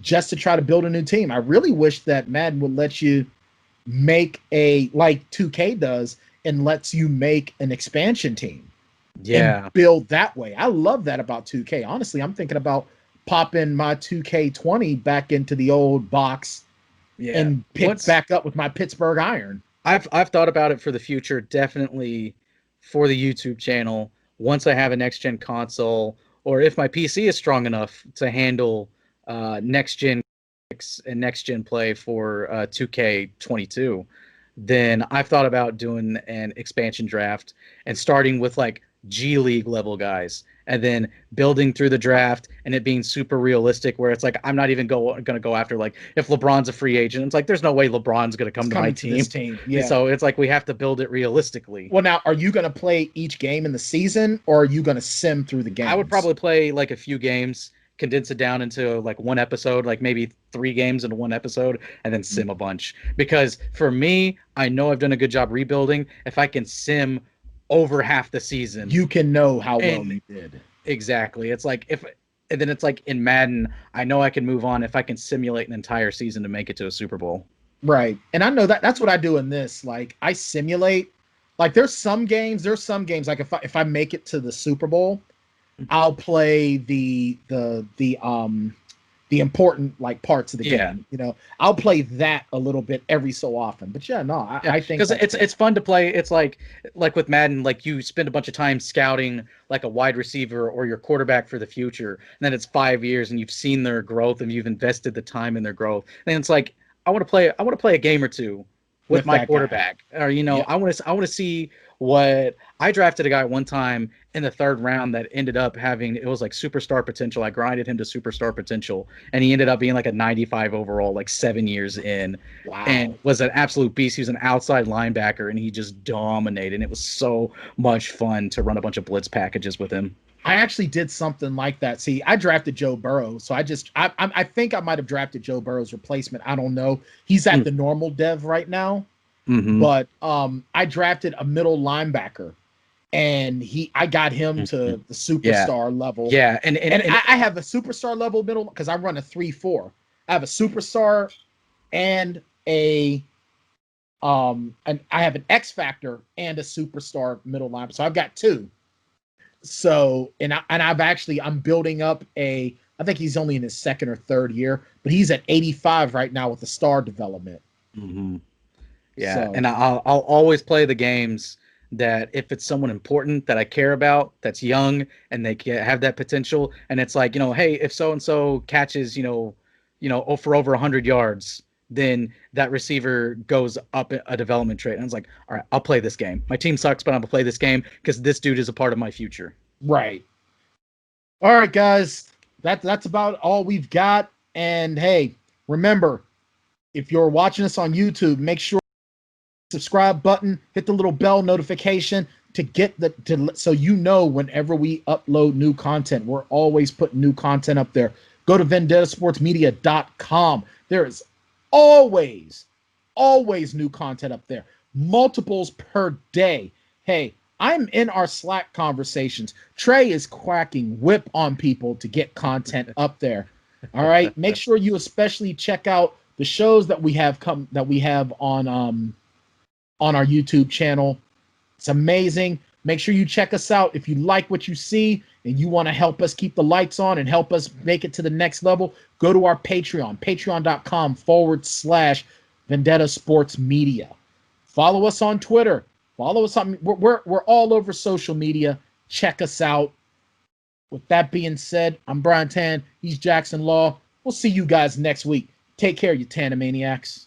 Speaker 1: just to try to build a new team. I really wish that Madden would let you make like 2K does, and lets you make an expansion team.
Speaker 2: Yeah.
Speaker 1: And build that way. I love that about 2K. Honestly, I'm thinking about popping my 2K20 back into the old box and pick back up with my Pittsburgh Iron.
Speaker 2: I've thought about it for the future, definitely for the YouTube channel. Once I have a next gen console, or if my PC is strong enough to handle next gen and next gen play for 2K22, then I've thought about doing an expansion draft and starting with like G League level guys, and then building through the draft and it being super realistic, where it's like I'm not even going to go after, like, if LeBron's a free agent, it's like there's no way LeBron's going to come to my team.
Speaker 1: Yeah.
Speaker 2: So it's like we have to build it realistically.
Speaker 1: Well, now, are you going to play each game in the season, or are you going to sim through the games?
Speaker 2: I would probably play like a few games, condense it down into like one episode, like maybe 3 games in one episode, and then sim a bunch. Because for me, I know I've done a good job rebuilding. If I can sim over half the season,
Speaker 1: you can know how well you did.
Speaker 2: Exactly. It's like and then it's like in Madden, I know I can move on if I can simulate an entire season to make it to a Super Bowl.
Speaker 1: Right. And I know that's what I do in this. Like, I simulate. Like, there's some games like if I make it to the Super Bowl, I'll play the important, like, parts of the game. I'll play that a little bit every so often. But I think
Speaker 2: because it's fun to play. It's like with Madden, like, you spend a bunch of time scouting like a wide receiver or your quarterback for the future, and then it's 5 years and you've seen their growth and you've invested the time in their growth. And it's like I want to play a game or two with my quarterback, or I want to see what I drafted a guy one time in the 3rd round that ended up having, it was like superstar potential. I grinded him to superstar potential, and he ended up being like a 95 overall, like 7 years in.
Speaker 1: Wow.
Speaker 2: And was an absolute beast. He was an outside linebacker, and he just dominated. And it was so much fun to run a bunch of blitz packages with him.
Speaker 1: I actually did something like that. See, I drafted Joe Burrow, so I think I might have drafted Joe Burrow's replacement. I don't know. He's at the normal dev right now.
Speaker 2: Mm-hmm.
Speaker 1: But I drafted a middle linebacker, and I got him to the superstar level.
Speaker 2: Yeah, and
Speaker 1: I have a superstar level middle because I run a 3-4. I have a superstar and I have an X factor and a superstar middle linebacker. So I've got 2. So I'm building up I think he's only in his 2nd or 3rd year, but he's at 85 right now with the star development.
Speaker 2: Mm-hmm. Yeah, so. And I'll always play the games that if it's someone important that I care about, that's young and they can have that potential, and it's like, hey, if so and so catches, for over 100 yards, then that receiver goes up a development trait. And I was like, all right, I'll play this game. My team sucks, but I'm gonna play this game because this dude is a part of my future.
Speaker 1: Right. All right, guys. That's about all we've got. And hey, remember, if you're watching us on YouTube, make sure subscribe button, hit the little bell notification to get so you know whenever we upload new content. We're always putting new content up there. Go to vendettasportsmedia.com. There is always new content up there. Multiples per day. Hey, I'm in our Slack conversations. Trey is cracking whip on people to get content up there. All right. Make sure you especially check out the shows that we have on our YouTube channel. It's amazing. Make sure you check us out. If you like what you see and you want to help us keep the lights on and help us make it to the next level, go to our Patreon, patreon.com/Vendetta Sports Media. Follow us on Twitter. Follow us on. We're all over social media. Check us out. With that being said, I'm Bryan Tann. He's Jackson Law. We'll see you guys next week. Take care, you Tanndemoniacs.